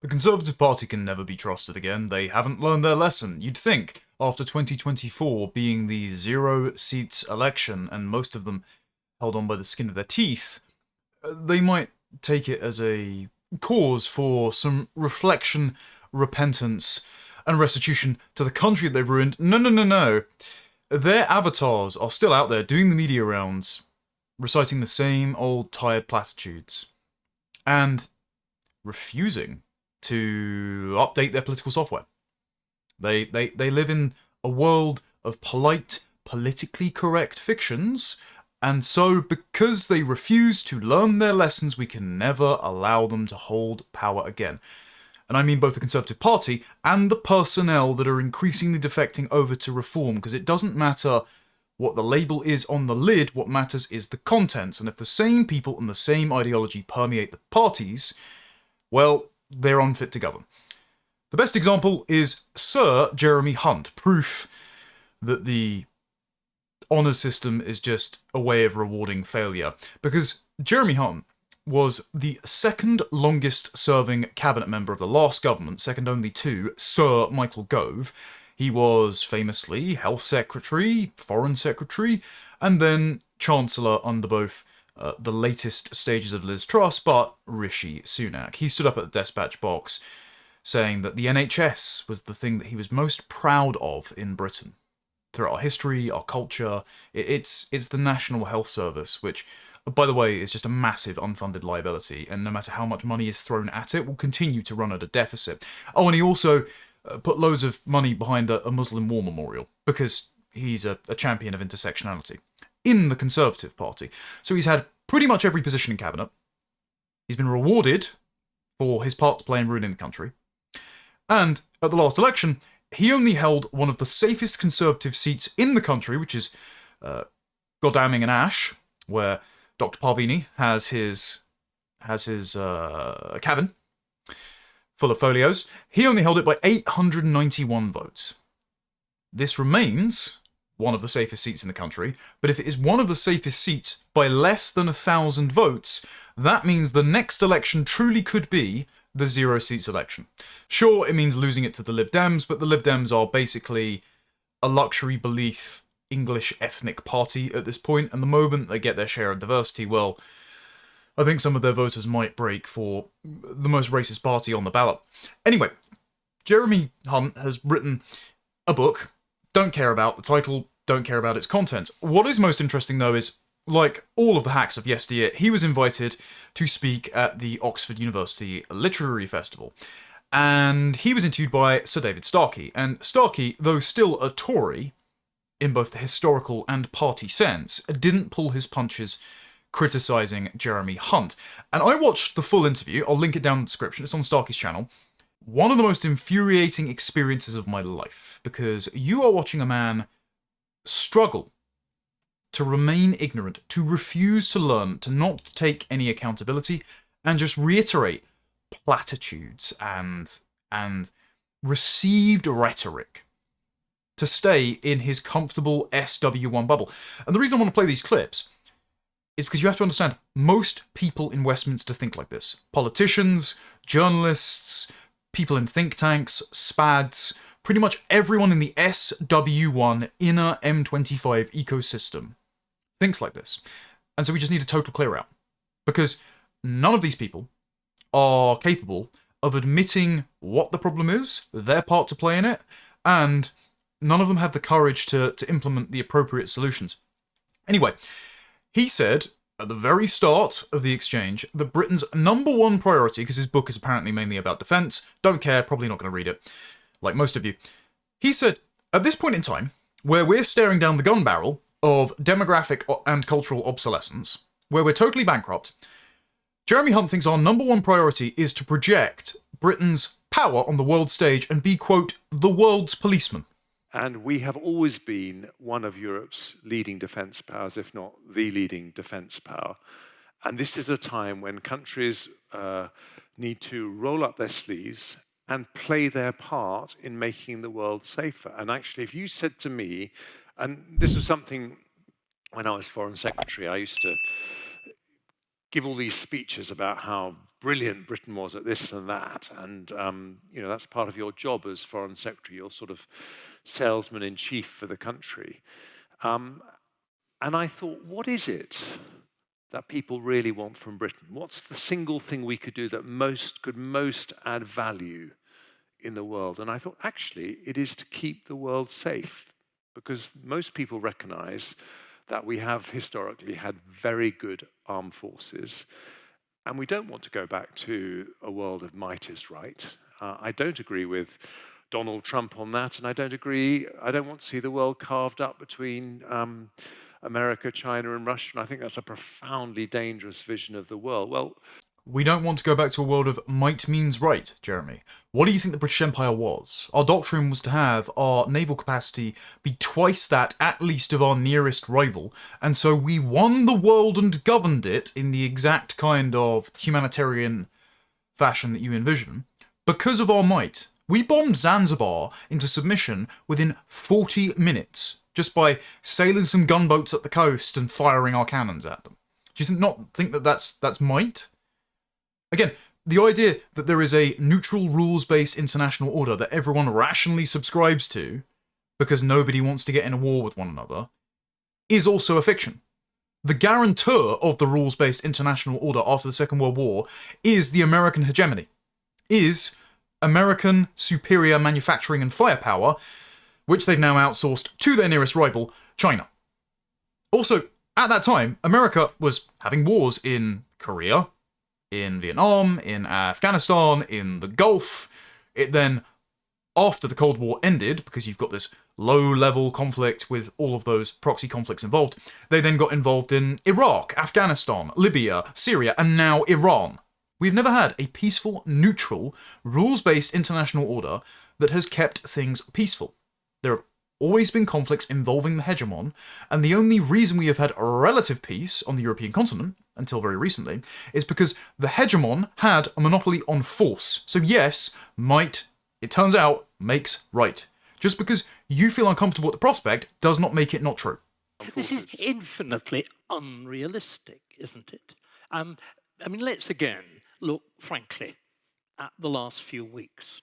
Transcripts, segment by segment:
The Conservative Party can never be trusted again. They haven't learned their lesson. You'd think, after 2024 being the zero-seats election, and most of them held on by the skin of their teeth, they might take it as a cause for some reflection, repentance, and restitution to the country they've ruined. No, no, no, no. Their avatars are still out there doing the media rounds, reciting the same old tired platitudes, and refusing to update their political software. They live in a world of polite, politically correct fictions, and so because they refuse to learn their lessons, we can never allow them to hold power again. And I mean both the Conservative Party and the personnel that are increasingly defecting over to reform, because it doesn't matter what the label is on the lid, what matters is the contents, and if the same people and the same ideology permeate the parties, well, they're unfit to govern. The best example is Sir Jeremy Hunt, proof that the honours system is just a way of rewarding failure. Because Jeremy Hunt was the second longest serving cabinet member of the last government, second only to Sir Michael Gove. He was famously Health Secretary, Foreign Secretary, and then Chancellor under both the latest stages of Liz Truss, but Rishi Sunak. He stood up at the dispatch box saying that the NHS was the thing that he was most proud of in Britain. Throughout our history, our culture, it's the National Health Service, which, by the way, is just a massive unfunded liability, and no matter how much money is thrown at it, will continue to run at a deficit. Oh, and he also put loads of money behind a Muslim war memorial, because he's a champion of intersectionality in the Conservative Party. So he's had pretty much every position in cabinet. He's been rewarded for his part to play in ruining the country. And at the last election, he only held one of the safest Conservative seats in the country, which is Godalming and Ash, where Dr. Parvini has his cabin full of folios. He only held it by 891 votes. This remains one of the safest seats in the country, but if it is one of the safest seats by less than 1,000 votes, that means the next election truly could be the zero-seats election. Sure, it means losing it to the Lib Dems, but the Lib Dems are basically a luxury belief English ethnic party at this point, and the moment they get their share of diversity, well, I think some of their voters might break for the most racist party on the ballot. Anyway, Jeremy Hunt has written a book. Don't care about the title, don't care about its content. What is most interesting, though, is, like all of the hacks of yesteryear, he was invited to speak at the Oxford University Literary Festival. And he was interviewed by Sir David Starkey. And Starkey, though still a Tory, in both the historical and party sense, didn't pull his punches criticising Jeremy Hunt. And I watched the full interview. I'll link it down in the description. It's on Starkey's channel. One of the most infuriating experiences of my life, because you are watching a man struggle to remain ignorant, to refuse to learn, to not take any accountability, and just reiterate platitudes and received rhetoric to stay in his comfortable SW1 bubble. And the reason I want to play these clips is because you have to understand, most people in Westminster think like this. Politicians, journalists, people in think tanks, SPADs, pretty much everyone in the SW1 inner M25 ecosystem thinks like this. And so we just need a total clear out. Because none of these people are capable of admitting what the problem is, their part to play in it, and none of them have the courage to implement the appropriate solutions. Anyway, he said at the very start of the exchange that Britain's number one priority, because his book is apparently mainly about defence, don't care, probably not going to read it, like most of you. He said, at this point in time, where we're staring down the gun barrel of demographic and cultural obsolescence, where we're totally bankrupt, Jeremy Hunt thinks our number one priority is to project Britain's power on the world stage and be, quote, the world's policeman. And we have always been one of Europe's leading defence powers, if not the leading defence power. And this is a time when countries need to roll up their sleeves and play their part in making the world safer. And actually, if you said to me, and this was something when I was Foreign Secretary, I used to give all these speeches about how brilliant Britain was at this and that, and that's part of your job as Foreign Secretary. You're sort of salesman in chief for the country. And I thought, what is it that people really want from Britain? What's the single thing we could do that could most add value in the world? And I thought, actually, it is to keep the world safe, because most people recognize that we have historically had very good armed forces, and we don't want to go back to a world of might is right. I don't agree with Donald Trump on that, and I don't want to see the world carved up between America, China, and Russia, and I think that's a profoundly dangerous vision of the world. Well, we don't want to go back to a world of might means right, Jeremy. What do you think the British Empire was? Our doctrine was to have our naval capacity be twice that, at least, of our nearest rival, and so we won the world and governed it in the exact kind of humanitarian fashion that you envision. Because of our might, we bombed Zanzibar into submission within 40 minutes, just by sailing some gunboats at the coast and firing our cannons at them. Do you not think that that's might? Again, the idea that there is a neutral rules-based international order that everyone rationally subscribes to because nobody wants to get in a war with one another is also a fiction. The guarantor of the rules-based international order after the Second World War is the American hegemony, is American superior manufacturing and firepower, which they've now outsourced to their nearest rival, China. Also, at that time, America was having wars in Korea, in Vietnam, in Afghanistan, in the Gulf. It then, after the Cold War ended, because you've got this low-level conflict with all of those proxy conflicts involved, they then got involved in Iraq, Afghanistan, Libya, Syria, and now Iran. We've never had a peaceful, neutral, rules-based international order that has kept things peaceful. There have always been conflicts involving the hegemon, and the only reason we have had relative peace on the European continent, until very recently, is because the hegemon had a monopoly on force. So yes, might, it turns out, makes right. Just because you feel uncomfortable with the prospect does not make it not true. This is infinitely unrealistic, isn't it? Let's again look frankly at the last few weeks.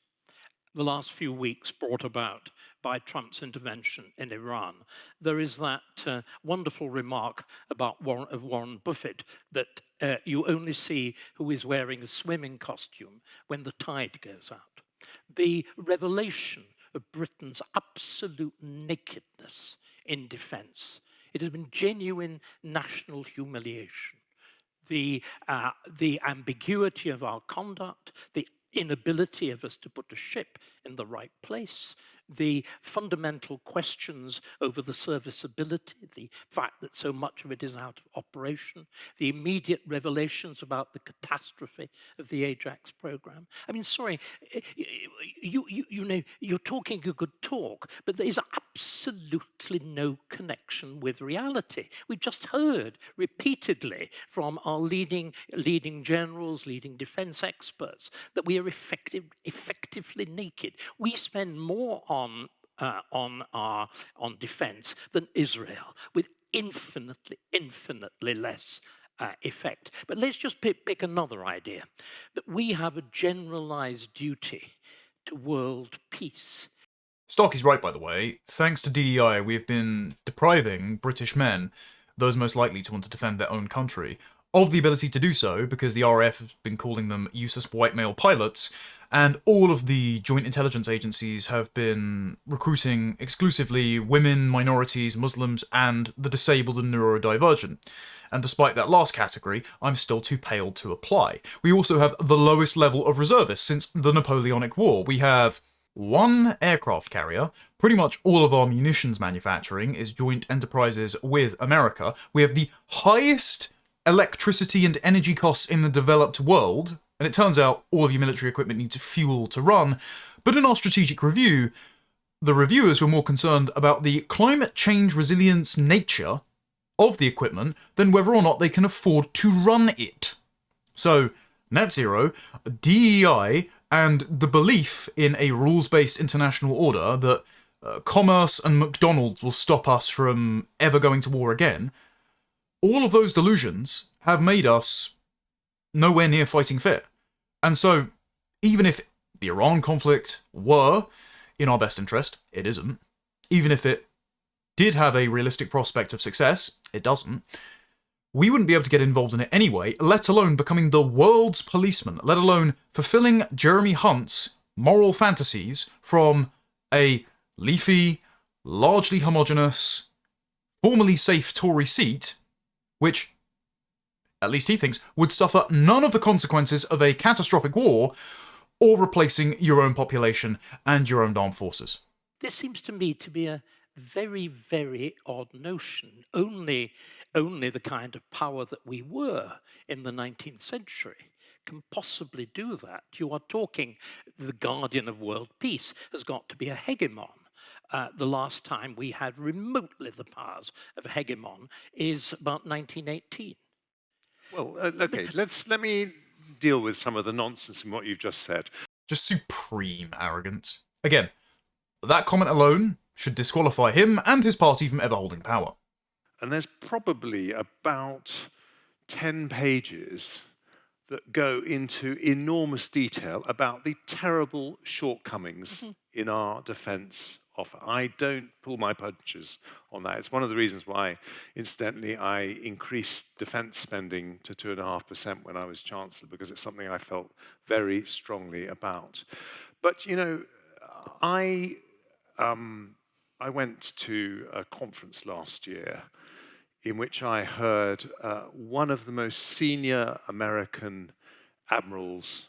The last few weeks brought about by Trump's intervention in Iran. There is that wonderful remark about Warren Buffett that you only see who is wearing a swimming costume when the tide goes out. The revelation of Britain's absolute nakedness in defence. It has been genuine national humiliation. The ambiguity of our conduct, the inability of us to put a ship in the right place, the fundamental questions over the serviceability, the fact that so much of it is out of operation, the immediate revelations about the catastrophe of the Ajax program. Sorry, you're talking a good talk, but there is absolutely no connection with reality. We've just heard repeatedly from our leading generals, leading defense experts, that we are effectively naked. We spend more on defense than Israel, with infinitely less effect. But let's just pick another idea, that we have a generalized duty to world peace. Stark is right, by the way. Thanks to DEI, we have been depriving British men, those most likely to want to defend their own country, of the ability to do so, because the RAF has been calling them useless white male pilots, and all of the joint intelligence agencies have been recruiting exclusively women, minorities, Muslims, and the disabled and neurodivergent. And despite that last category, I'm still too pale to apply. We also have the lowest level of reservists since the Napoleonic War. We have one aircraft carrier. Pretty much all of our munitions manufacturing is joint enterprises with America. We have the highest electricity and energy costs in the developed world, and it turns out all of your military equipment needs fuel to run. But in our strategic review, the reviewers were more concerned about the climate change resilience nature of the equipment than whether or not they can afford to run it. So, net zero, DEI, and the belief in a rules-based international order that commerce and McDonald's will stop us from ever going to war again, all of those delusions have made us nowhere near fighting fit. And so, even if the Iran conflict were in our best interest, it isn't. Even if it did have a realistic prospect of success, it doesn't. We wouldn't be able to get involved in it anyway, let alone becoming the world's policeman, let alone fulfilling Jeremy Hunt's moral fantasies from a leafy, largely homogenous, formerly safe Tory seat, which, at least he thinks, would suffer none of the consequences of a catastrophic war or replacing your own population and your own armed forces. This seems to me to be a very, very odd notion. Only the kind of power that we were in the 19th century can possibly do that. You are talking, the guardian of world peace has got to be a hegemon. The last time we had remotely the powers of a hegemon is about 1918. Well, okay, let me deal with some of the nonsense in what you've just said. Just supreme arrogance. Again, that comment alone should disqualify him and his party from ever holding power. And there's probably about 10 pages that go into enormous detail about the terrible shortcomings in our defence offer. I don't pull my punches on that. It's one of the reasons why, incidentally, I increased defence spending to 2.5% when I was Chancellor, because it's something I felt very strongly about. But, you know, I went to a conference last year in which I heard one of the most senior American admirals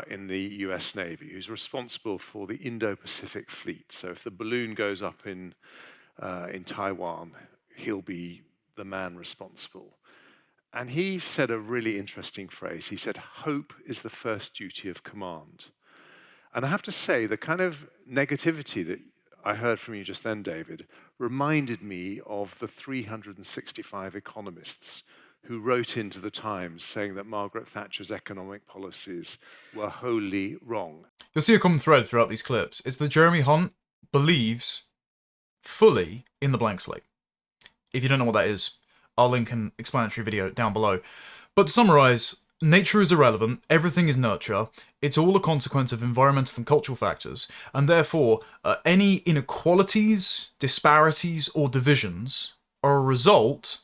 in the US Navy, who's responsible for the Indo-Pacific Fleet. So if the balloon goes up in Taiwan, he'll be the man responsible. And he said a really interesting phrase. He said, "Hope is the first duty of command." And I have to say, the kind of negativity that I heard from you just then, David, reminded me of the 365 economists who wrote into the Times saying that Margaret Thatcher's economic policies were wholly wrong. You'll see a common thread throughout these clips. It's that Jeremy Hunt believes fully in the blank slate. If you don't know what that is, I'll link an explanatory video down below. But to summarise, nature is irrelevant, everything is nurture, it's all a consequence of environmental and cultural factors, and therefore any inequalities, disparities, or divisions are a result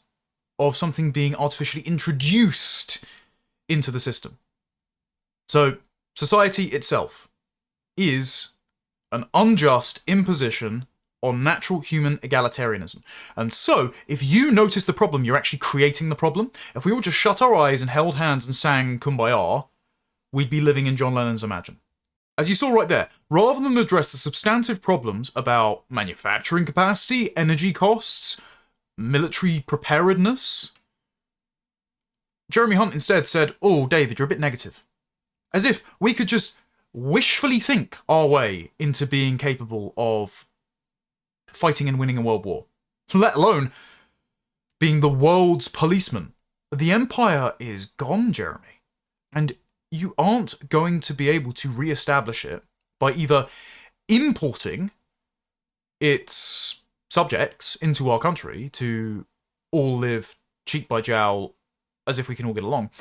of something being artificially introduced into the system. So, society itself is an unjust imposition on natural human egalitarianism. And so, if you notice the problem, you're actually creating the problem. If we all just shut our eyes and held hands and sang Kumbaya, we'd be living in John Lennon's Imagine. As you saw right there, rather than address the substantive problems about manufacturing capacity, energy costs, military preparedness, Jeremy Hunt instead said, "Oh, David, you're a bit negative." As if we could just wishfully think our way into being capable of fighting and winning a world war, let alone being the world's policeman. The empire is gone, Jeremy, and you aren't going to be able to re-establish it by either importing its subjects into our country to all live cheek by jowl as if we can all get along,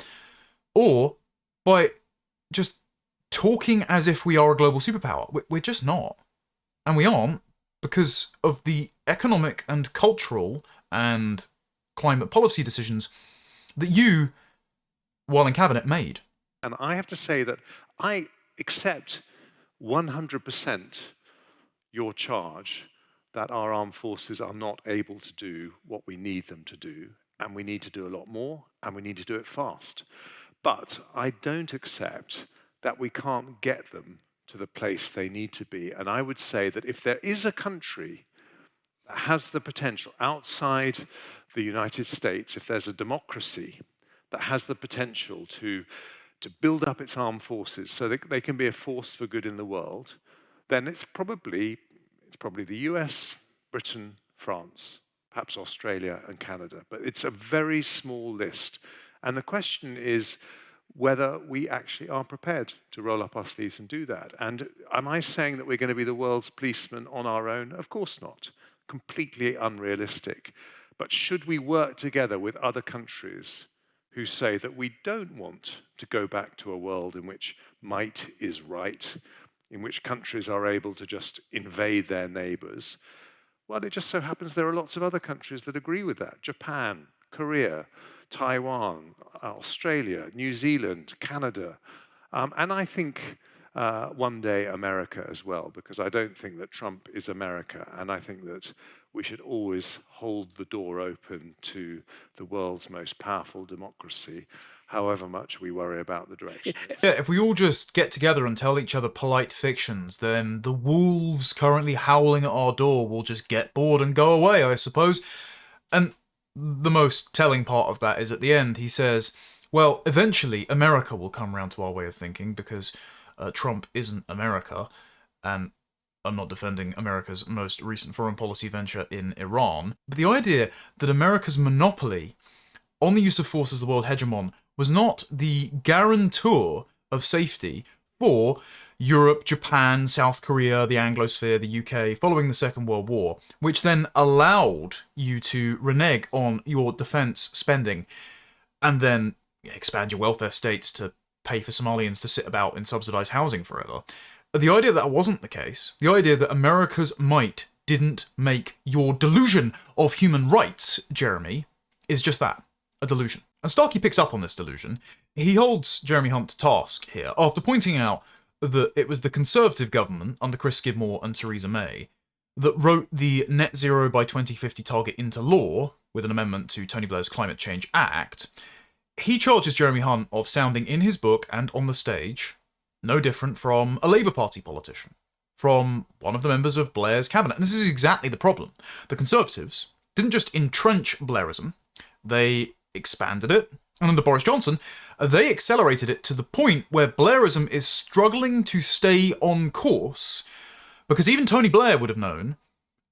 or by just talking as if we are a global superpower. We're just not. And we aren't because of the economic and cultural and climate policy decisions that you, while in cabinet, made. And I have to say that I accept 100% your charge that our armed forces are not able to do what we need them to do, and we need to do a lot more, and we need to do it fast. But I don't accept that we can't get them to the place they need to be. And I would say that if there is a country that has the potential outside the United States, if there's a democracy that has the potential to build up its armed forces so that they can be a force for good in the world, then it's probably the US, Britain, France, perhaps Australia and Canada. But it's a very small list. And the question is whether we actually are prepared to roll up our sleeves and do that. And am I saying that we're going to be the world's policeman on our own? Of course not. Completely unrealistic. But should we work together with other countries who say that we don't want to go back to a world in which might is right, in which countries are able to just invade their neighbors. Well, it just so happens there are lots of other countries that agree with that. Japan, Korea, Taiwan, Australia, New Zealand, Canada. And I think one day America as well, because I don't think that Trump is America. And I think that we should always hold the door open to the world's most powerful democracy, however much we worry about the direction. Yeah, if we all just get together and tell each other polite fictions, then the wolves currently howling at our door will just get bored and go away, I suppose. And the most telling part of that is at the end, he says, well, eventually America will come round to our way of thinking because Trump isn't America, and I'm not defending America's most recent foreign policy venture in Iran, but the idea that America's monopoly on the use of force as the world hegemon was not the guarantor of safety for Europe, Japan, South Korea, the Anglosphere, the UK, following the Second World War, which then allowed you to renege on your defence spending and then expand your welfare states to pay for Somalians to sit about in subsidised housing forever. The idea that wasn't the case, the idea that America's might didn't make your delusion of human rights, Jeremy, is just that, a delusion. And Starkey picks up on this delusion. He holds Jeremy Hunt to task here after pointing out that it was the Conservative government under Chris Skidmore and Theresa May that wrote the net zero by 2050 target into law with an amendment to Tony Blair's Climate Change Act. He charges Jeremy Hunt of sounding in his book and on the stage no different from a Labour Party politician, from one of the members of Blair's cabinet. And this is exactly the problem. The Conservatives didn't just entrench Blairism, they expanded it, and under Boris Johnson, they accelerated it to the point where Blairism is struggling to stay on course, because even Tony Blair would have known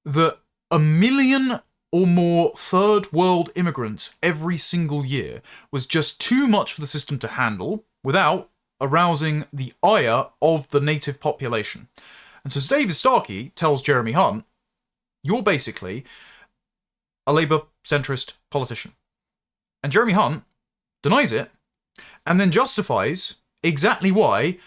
that 1 million or more third world immigrants every single year was just too much for the system to handle without arousing the ire of the native population. And so David Starkey tells Jeremy Hunt, you're basically a Labour centrist politician. And Jeremy Hunt denies it, and then justifies exactly why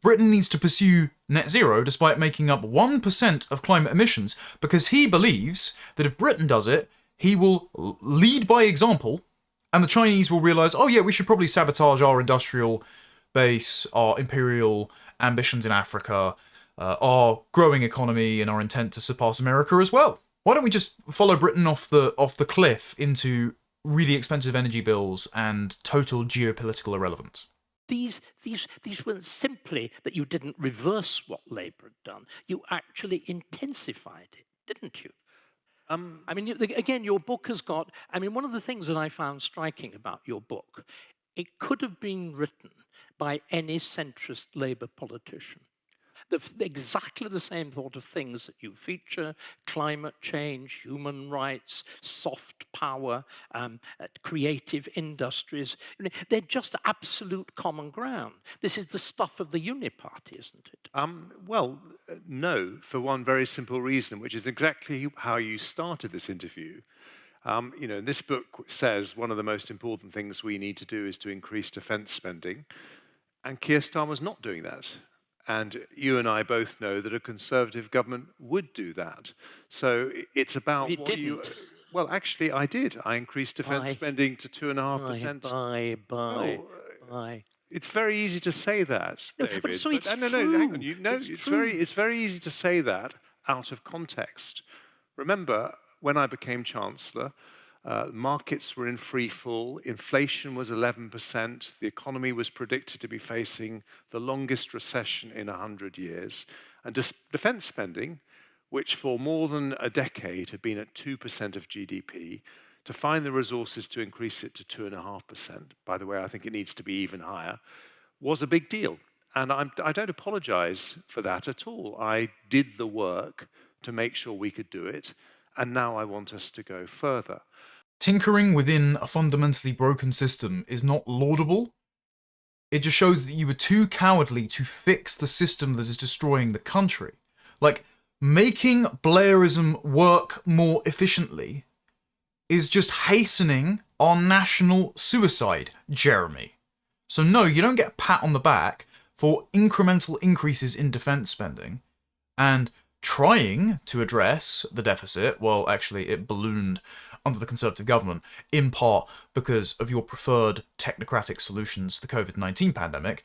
Britain needs to pursue net zero despite making up 1% of climate emissions, because he believes that if Britain does it, he will lead by example, and the Chinese will realise, oh yeah, we should probably sabotage our industrial base, our imperial ambitions in Africa, our growing economy, and our intent to surpass America as well. Why don't we just follow Britain off the cliff into really expensive energy bills and total geopolitical irrelevance? These weren't simply that you didn't reverse what Labour had done. You actually intensified it, didn't you? I mean, again, your book has got... I mean, one of the things that I found striking about your book, it could have been written by any centrist Labour politician. Exactly the same sort of things that you feature: climate change, human rights, soft power, creative industries. They're just absolute common ground. This is the stuff of the Uniparty, isn't it? Well, no, for one very simple reason, which is exactly how you started this interview. This book says one of the most important things we need to do is to increase defence spending, and Keir Starmer's not doing that. And you and I both know that a Conservative government would do that. So it's about It what didn't. you... Well, actually, I did. I increased defence spending to 2.5%. Bye. It's very easy to say that, No, David. but so it's no, true. hang on. It's true. It's very easy to say that out of context. Remember, when I became Chancellor, markets were in free fall, inflation was 11%, the economy was predicted to be facing the longest recession in 100 years, and defence spending, which for more than a decade had been at 2% of GDP, to find the resources to increase it to 2.5%, by the way, I think it needs to be even higher, was a big deal. And I don't apologise for that at all. I did the work to make sure we could do it, and now I want us to go further. Tinkering within a fundamentally broken system is not laudable. It just shows that you were too cowardly to fix the system that is destroying the country. Like, making Blairism work more efficiently is just hastening are national suicide, Jeremy. So no, you don't get a pat on the back for incremental increases in defence spending and trying to address the deficit. Well, actually, it ballooned under the Conservative government, in part because of your preferred technocratic solutions to the COVID-19 pandemic.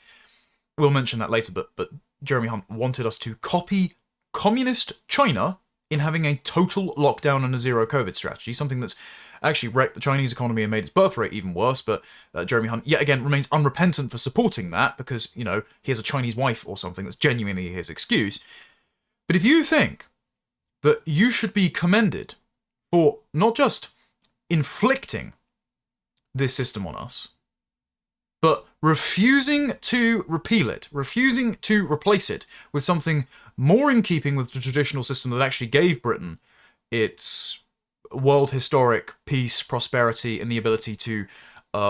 We'll mention that later, but Jeremy Hunt wanted us to copy communist China in having a total lockdown and a zero COVID strategy, something that's actually wrecked the Chinese economy and made its birth rate even worse. But Jeremy Hunt, yet again, remains unrepentant for supporting that because, you know, he has a Chinese wife or something. That's genuinely his excuse. But if you think that you should be commended for not just inflicting this system on us, but refusing to repeal it, refusing to replace it with something more in keeping with the traditional system that actually gave Britain its world historic peace, prosperity, and the ability to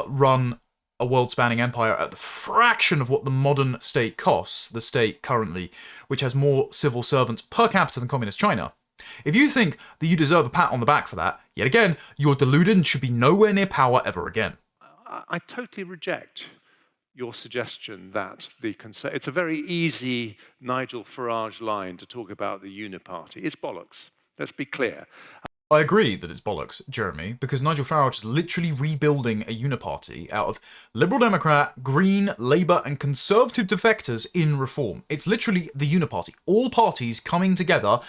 run a world-spanning empire at the fraction of what the modern state costs, the state currently, which has more civil servants per capita than communist China. If you think that you deserve a pat on the back for that, yet again, you're deluded and should be nowhere near power ever again. I totally reject your suggestion that it's a very easy Nigel Farage line to talk about the uniparty. It's bollocks. Let's be clear. I agree that it's bollocks, Jeremy, because Nigel Farage is literally rebuilding a uniparty out of Liberal Democrat, Green, Labour and Conservative defectors in reform. It's literally the uniparty. All parties coming together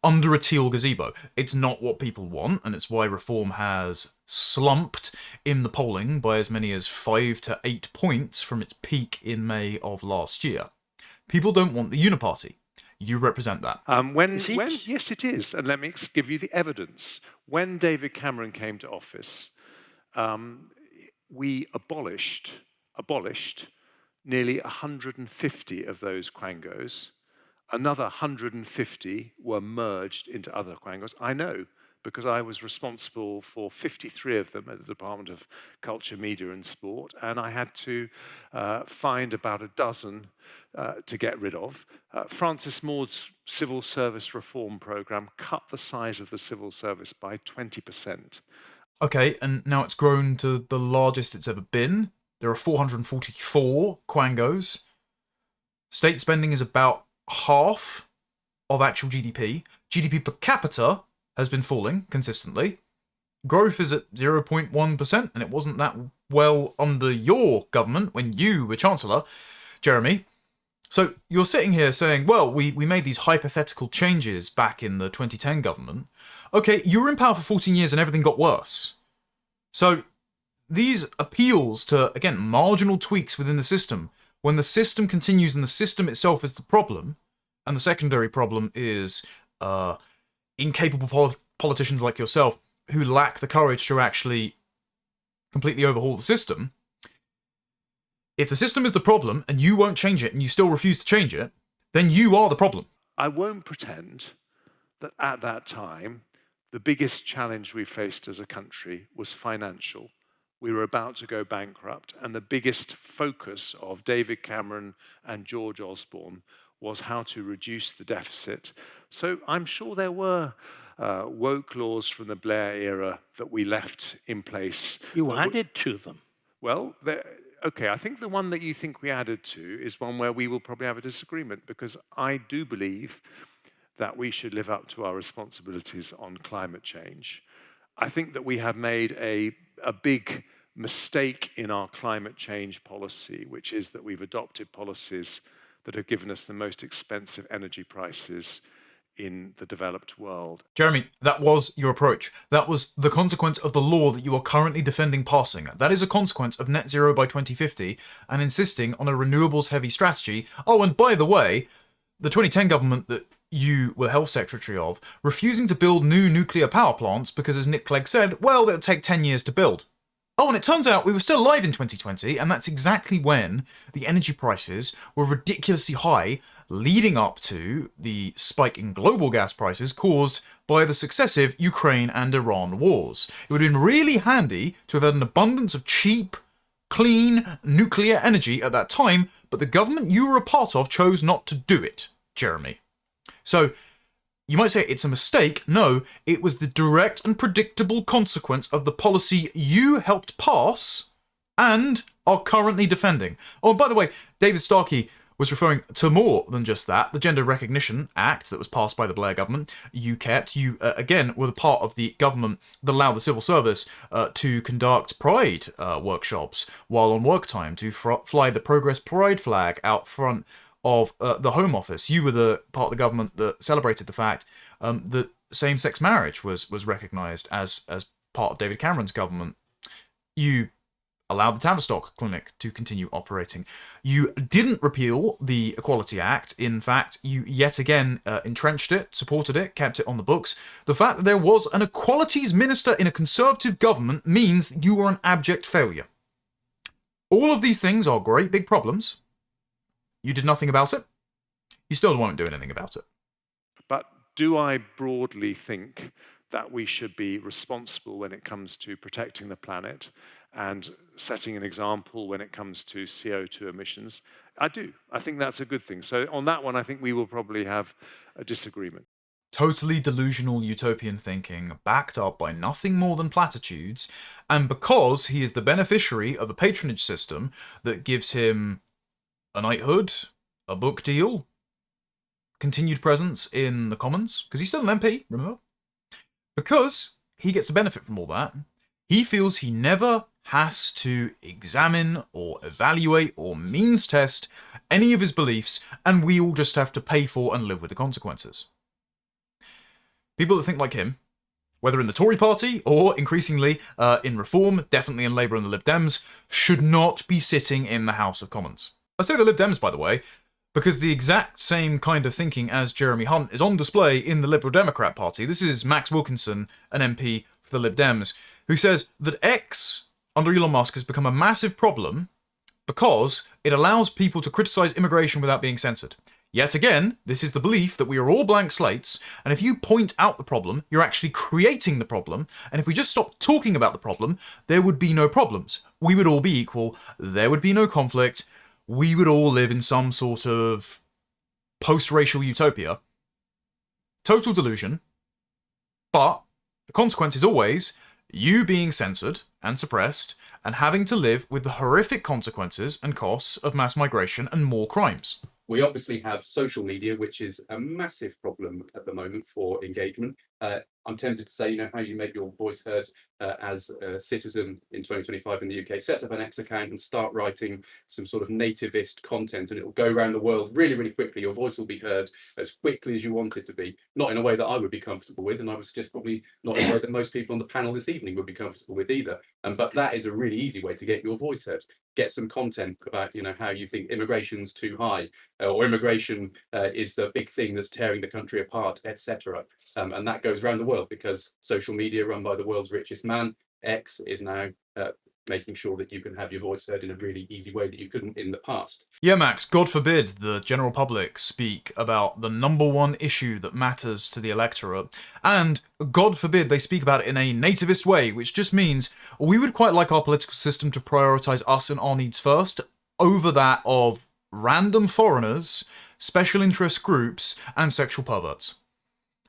under a teal gazebo. It's not what people want, and it's why reform has slumped in the polling by as many as 5 to 8 points from its peak in May of last year. People don't want the uniparty. You represent that. Yes, it is. And let me give you the evidence. When David Cameron came to office, we abolished nearly 150 of those quangos. Another 150 were merged into other quangos. I know, because I was responsible for 53 of them at the Department of Culture, Media and Sport, and I had to find about a dozen to get rid of. Francis Maude's civil service reform programme cut the size of the civil service by 20%. Okay, and now it's grown to the largest it's ever been. There are 444 quangos. State spending is about half of actual GDP. GDP per capita has been falling consistently. Growth is at 0.1%, and it wasn't that well under your government when you were Chancellor, Jeremy. So you're sitting here saying, well, we made these hypothetical changes back in the 2010 government. Okay, you were in power for 14 years and everything got worse. So these appeals to, again, marginal tweaks within the system, when the system continues and the system itself is the problem, and the secondary problem is incapable politicians like yourself who lack the courage to actually completely overhaul the system. If the system is the problem and you won't change it and you still refuse to change it, then you are the problem. I won't pretend that at that time, the biggest challenge we faced as a country was financial. We were about to go bankrupt, and the biggest focus of David Cameron and George Osborne was how to reduce the deficit. So I'm sure there were woke laws from the Blair era that we left in place. You added to them. Well, okay, I think the one that you think we added to is one where we will probably have a disagreement, because I do believe that we should live up to our responsibilities on climate change. I think that we have made a big mistake in our climate change policy, which is that we've adopted policies that have given us the most expensive energy prices in the developed world. Jeremy, that was your approach. That was the consequence of the law that you are currently defending passing. That is a consequence of net zero by 2050 and insisting on a renewables-heavy strategy. Oh, and by the way, the 2010 government that you were health secretary of, refusing to build new nuclear power plants because, as Nick Clegg said, well, it'll take 10 years to build. Oh, and it turns out we were still alive in 2020, and that's exactly when the energy prices were ridiculously high, leading up to the spike in global gas prices caused by the successive Ukraine and Iran wars. It would have been really handy to have had an abundance of cheap, clean nuclear energy at that time, but the government you were a part of chose not to do it, Jeremy. So You might say it's a mistake. No, it was the direct and predictable consequence of the policy you helped pass and are currently defending. Oh, and by the way, David Starkey was referring to more than just that. The Gender Recognition Act that was passed by the Blair government, you kept. You, again, were the part of the government that allowed the civil service to conduct pride workshops while on work time, to fly the Progress Pride flag out front of the Home Office. You were the part of the government that celebrated the fact that same-sex marriage was recognised as part of David Cameron's government. You allowed the Tavistock Clinic to continue operating. You didn't repeal the Equality Act. In fact, you yet again entrenched it, supported it, kept it on the books. The fact that there was an equalities minister in a Conservative government means you were an abject failure. All of these things are great big problems. You did nothing about it. You still won't do anything about it. But do I broadly think that we should be responsible when it comes to protecting the planet and setting an example when it comes to CO2 emissions? I do. I think that's a good thing. So on that one, I think we will probably have a disagreement. Totally delusional utopian thinking, backed up by nothing more than platitudes, and because he is the beneficiary of a patronage system that gives him a knighthood, a book deal, continued presence in the Commons, because he's still an MP, remember? Because he gets to benefit from all that, he feels he never has to examine or evaluate or means test any of his beliefs, and we all just have to pay for and live with the consequences. People that think like him, whether in the Tory party or increasingly in Reform, definitely in Labour and the Lib Dems, should not be sitting in the House of Commons. I say the Lib Dems, by the way, because the exact same kind of thinking as Jeremy Hunt is on display in the Liberal Democrat Party. This is Max Wilkinson, an MP for the Lib Dems, who says that X, under Elon Musk, has become a massive problem because it allows people to criticise immigration without being censored. Yet again, this is the belief that we are all blank slates, and if you point out the problem, you're actually creating the problem, and if we just stopped talking about the problem, there would be no problems. We would all be equal, there would be no conflict, we would all live in some sort of post-racial utopia. Total delusion. But the consequence is always you being censored and suppressed and having to live with the horrific consequences and costs of mass migration and more crimes. We obviously have social media, which is a massive problem at the moment for engagement. I'm tempted to say, how you make your voice heard as a citizen in 2025 in the UK. Set up an X account and start writing some sort of nativist content, and it will go around the world really, really quickly. Your voice will be heard as quickly as you want it to be. Not in a way that I would be comfortable with, and I would suggest probably not in a way that most people on the panel this evening would be comfortable with either. But that is a really easy way to get your voice heard. Get some content about, how you think immigration's too high, or immigration is the big thing that's tearing the country apart, etc. And that goes around the world because social media run by the world's richest man, X, is now making sure that you can have your voice heard in a really easy way that you couldn't in the past. Yeah, Max, God forbid the general public speak about the number one issue that matters to the electorate, and God forbid they speak about it in a nativist way, which just means we would quite like our political system to prioritise us and our needs first, over that of random foreigners, special interest groups, and sexual perverts.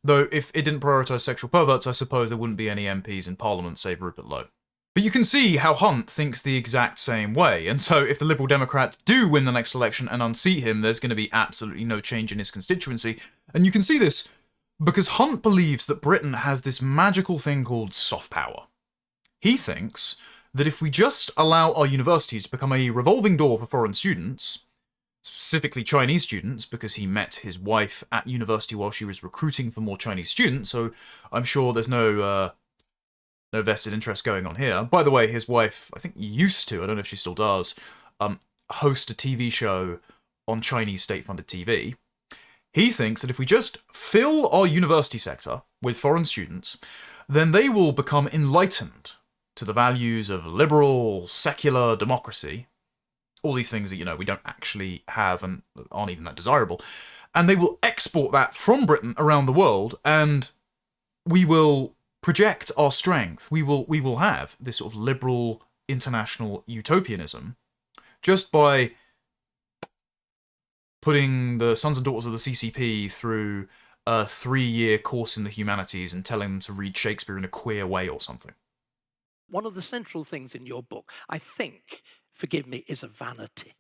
Though if it didn't prioritise sexual perverts, I suppose there wouldn't be any MPs in Parliament save Rupert Lowe. But you can see how Hunt thinks the exact same way, and so if the Liberal Democrats do win the next election and unseat him, there's going to be absolutely no change in his constituency. And you can see this because Hunt believes that Britain has this magical thing called soft power. He thinks that if we just allow our universities to become a revolving door for foreign students, specifically Chinese students, because he met his wife at university while she was recruiting for more Chinese students, so I'm sure there's no vested interest going on here. By the way, his wife, I think used to, I don't know if she still does, host a TV show on Chinese state-funded TV. He thinks that if we just fill our university sector with foreign students, then they will become enlightened to the values of liberal, secular democracy, all these things that, we don't actually have and aren't even that desirable, and they will export that from Britain around the world, and we will project our strength. We will have this sort of liberal international utopianism just by putting the sons and daughters of the CCP through a 3-year course in the humanities and telling them to read Shakespeare in a queer way or something. One of the central things in your book, I think, forgive me, is a vanity.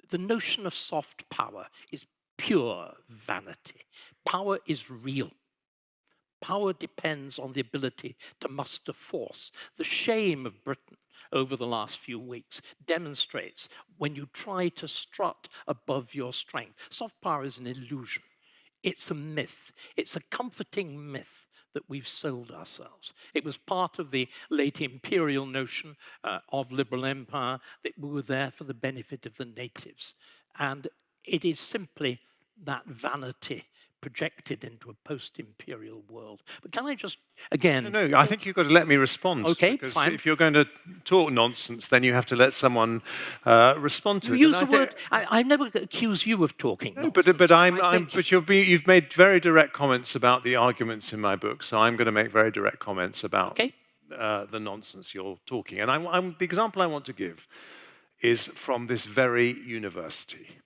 The notion of soft power is pure vanity. Power is real. Power depends on the ability to muster force. The shame of Britain over the last few weeks demonstrates when you try to strut above your strength. Soft power is an illusion. It's a myth. It's a comforting myth that we've sold ourselves. It was part of the late imperial notion of liberal empire that we were there for the benefit of the natives. And it is simply that vanity projected into a post-imperial world. But can I just, again... No, I think you've got to let me respond. Okay, because fine. if you're going to talk nonsense, then you have to let someone respond to it. You use the word... I never accuse you of talking nonsense. But you've made very direct comments about the arguments in my book, so I'm going to make very direct comments about the nonsense you're talking. And the example I want to give is from this very university.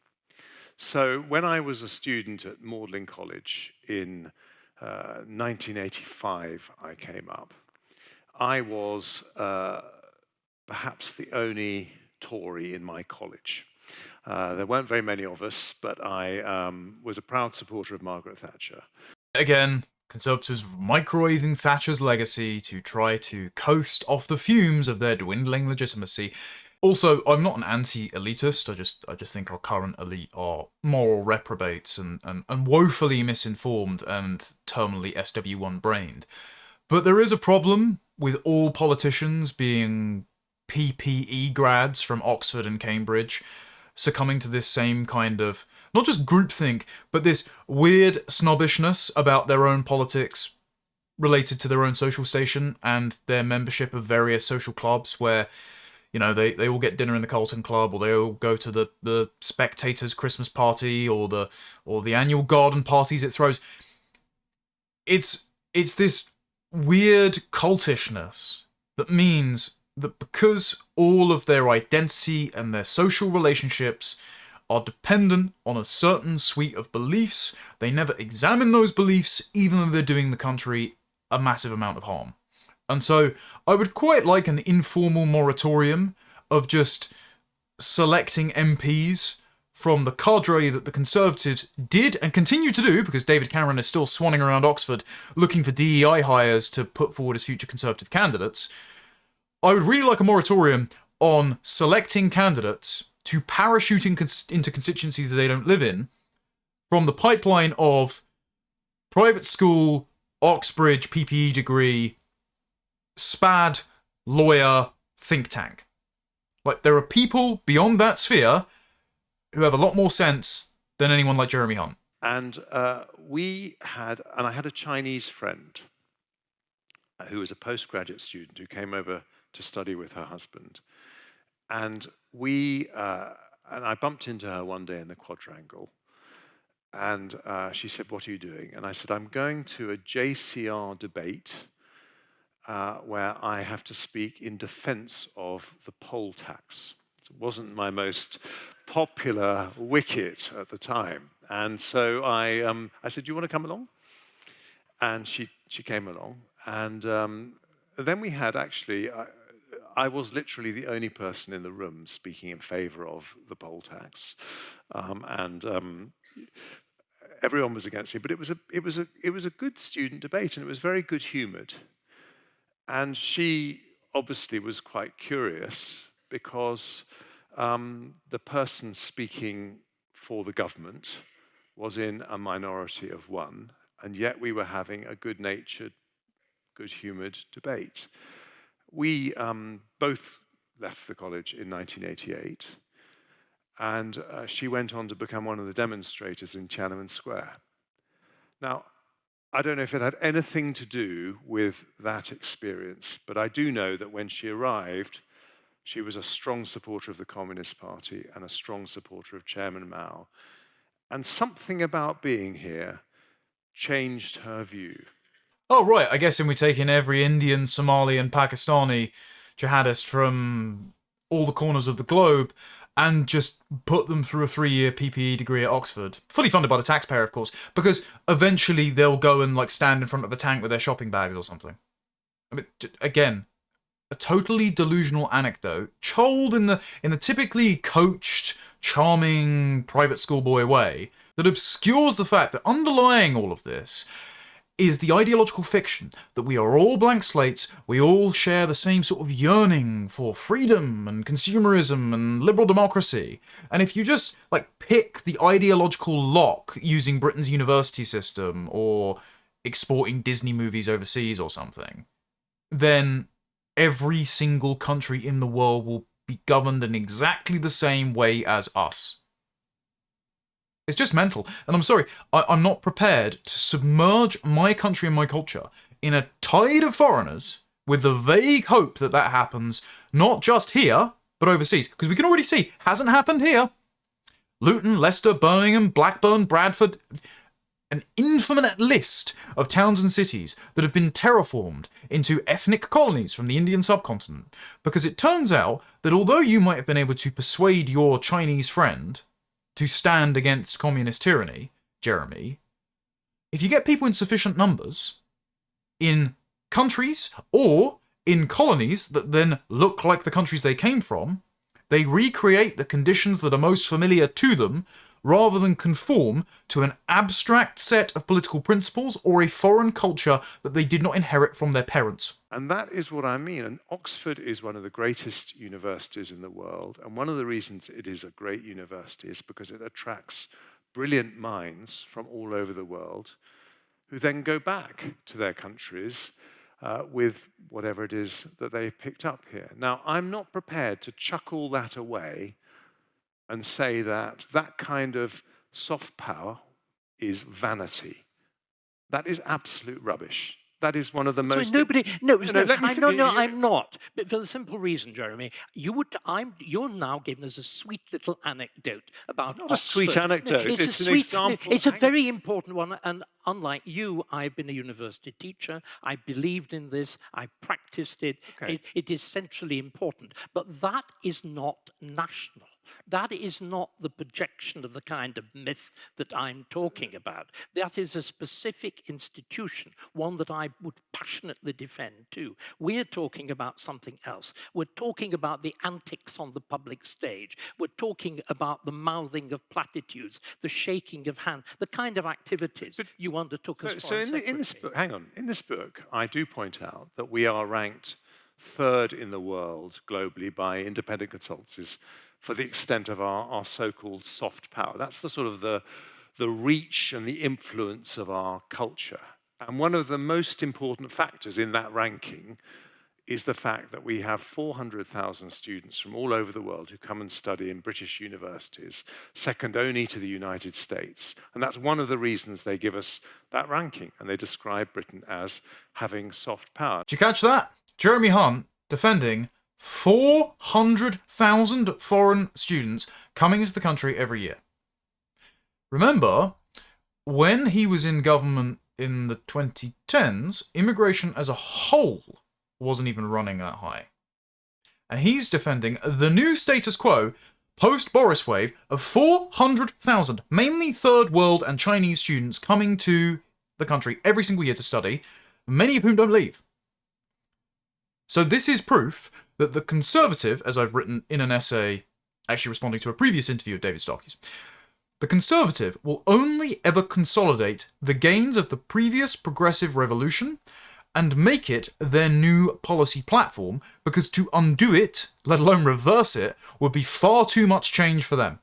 So when I was a student at Magdalen College in 1985, I came up. I was perhaps the only Tory in my college. There weren't very many of us, but I was a proud supporter of Margaret Thatcher. Again, Conservatives microwaving Thatcher's legacy to try to coast off the fumes of their dwindling legitimacy. Also, I'm not an anti-elitist. I just think our current elite are moral reprobates and woefully misinformed and terminally SW1-brained. But there is a problem with all politicians being PPE grads from Oxford and Cambridge succumbing to this same kind of, not just groupthink, but this weird snobbishness about their own politics related to their own social station and their membership of various social clubs where, you know, they all get dinner in the Carlton Club, or they all go to the Spectators Christmas party, or the annual garden parties it throws. It's this weird cultishness that means that because all of their identity and their social relationships are dependent on a certain suite of beliefs, they never examine those beliefs, even though they're doing the country a massive amount of harm. And so I would quite like an informal moratorium of just selecting MPs from the cadre that the Conservatives did and continue to do, because David Cameron is still swanning around Oxford looking for DEI hires to put forward as future Conservative candidates. I would really like a moratorium on selecting candidates to parachute into constituencies that they don't live in from the pipeline of private school, Oxbridge, PPE degree, SPAD, lawyer, think tank. Like, there are people beyond that sphere who have a lot more sense than anyone like Jeremy Hunt. And I had a Chinese friend who was a postgraduate student who came over to study with her husband. And I bumped into her one day in the quadrangle. And she said, "What are you doing?" And I said, "I'm going to a JCR debate where I have to speak in defense of the poll tax." It wasn't my most popular wicket at the time. And so I said, "Do you want to come along?" And she came along. And then we had actually, I was literally the only person in the room speaking in favor of the poll tax. Everyone was against me, but it was a good student debate, and it was very good humoured. And she obviously was quite curious because the person speaking for the government was in a minority of one, and yet we were having a good-natured, good-humoured debate. We both left the college in 1988, and she went on to become one of the demonstrators in Tiananmen Square. Now, I don't know if it had anything to do with that experience, but I do know that when she arrived, she was a strong supporter of the Communist Party and a strong supporter of Chairman Mao. And something about being here changed her view. Oh, right. I guess when we take in every Indian, Somali, and Pakistani jihadist from all the corners of the globe and just put them through a 3-year PPE degree at Oxford, fully funded by the taxpayer, of course, because eventually they'll go and like stand in front of a tank with their shopping bags or something. I mean, again, a totally delusional anecdote, told in the typically coached, charming private schoolboy way that obscures the fact that underlying all of this is the ideological fiction that we are all blank slates, we all share the same sort of yearning for freedom and consumerism and liberal democracy. And if you just like pick the ideological lock using Britain's university system or exporting Disney movies overseas or something, then every single country in the world will be governed in exactly the same way as us. It's just mental. And I'm sorry, I'm not prepared to submerge my country and my culture in a tide of foreigners with the vague hope that that happens not just here, but overseas. Because we can already see, hasn't happened here. Luton, Leicester, Birmingham, Blackburn, Bradford, an infinite list of towns and cities that have been terraformed into ethnic colonies from the Indian subcontinent. Because it turns out that although you might have been able to persuade your Chinese friend to stand against communist tyranny, Jeremy, if you get people in sufficient numbers in countries or in colonies that then look like the countries they came from, they recreate the conditions that are most familiar to them rather than conform to an abstract set of political principles or a foreign culture that they did not inherit from their parents. And that is what I mean. And Oxford is one of the greatest universities in the world. And one of the reasons it is a great university is because it attracts brilliant minds from all over the world who then go back to their countries with whatever it is that they've picked up here. Now, I'm not prepared to chuck all that away and say that that kind of soft power is vanity. That is absolute rubbish. That is one of the most... I'm not. But for the simple reason, Jeremy, you're now giving us a sweet little anecdote about It's not Oxford. a sweet anecdote, it's an example. It's a very important one, and unlike you, I've been a university teacher. I believed in this. I practiced it. Okay. It is centrally important. But that is not national. That is not the projection of the kind of myth that I'm talking about. That is a specific institution, one that I would passionately defend too. We're talking about something else. We're talking about the antics on the public stage. We're talking about the mouthing of platitudes, the shaking of hands, the kind of activities you undertook as foreign secretary. In this book, hang on, in this book, I do point out that we are ranked third in the world globally by independent consultancies for the extent of our so-called soft power. That's the sort of the reach and the influence of our culture. And one of the most important factors in that ranking is the fact that we have 400,000 students from all over the world who come and study in British universities, second only to the United States. And that's one of the reasons they give us that ranking. And they describe Britain as having soft power. Did you catch that? Jeremy Hunt defending 400,000 foreign students coming into the country every year. Remember, when he was in government in the 2010s, immigration as a whole wasn't even running that high. And he's defending the new status quo, post-Boris wave, of 400,000, mainly third world and Chinese students coming to the country every single year to study, many of whom don't leave. So this is proof that the Conservative, as I've written in an essay actually responding to a previous interview of David Starkey's, the Conservative will only ever consolidate the gains of the previous progressive revolution and make it their new policy platform, because to undo it, let alone reverse it, would be far too much change for them.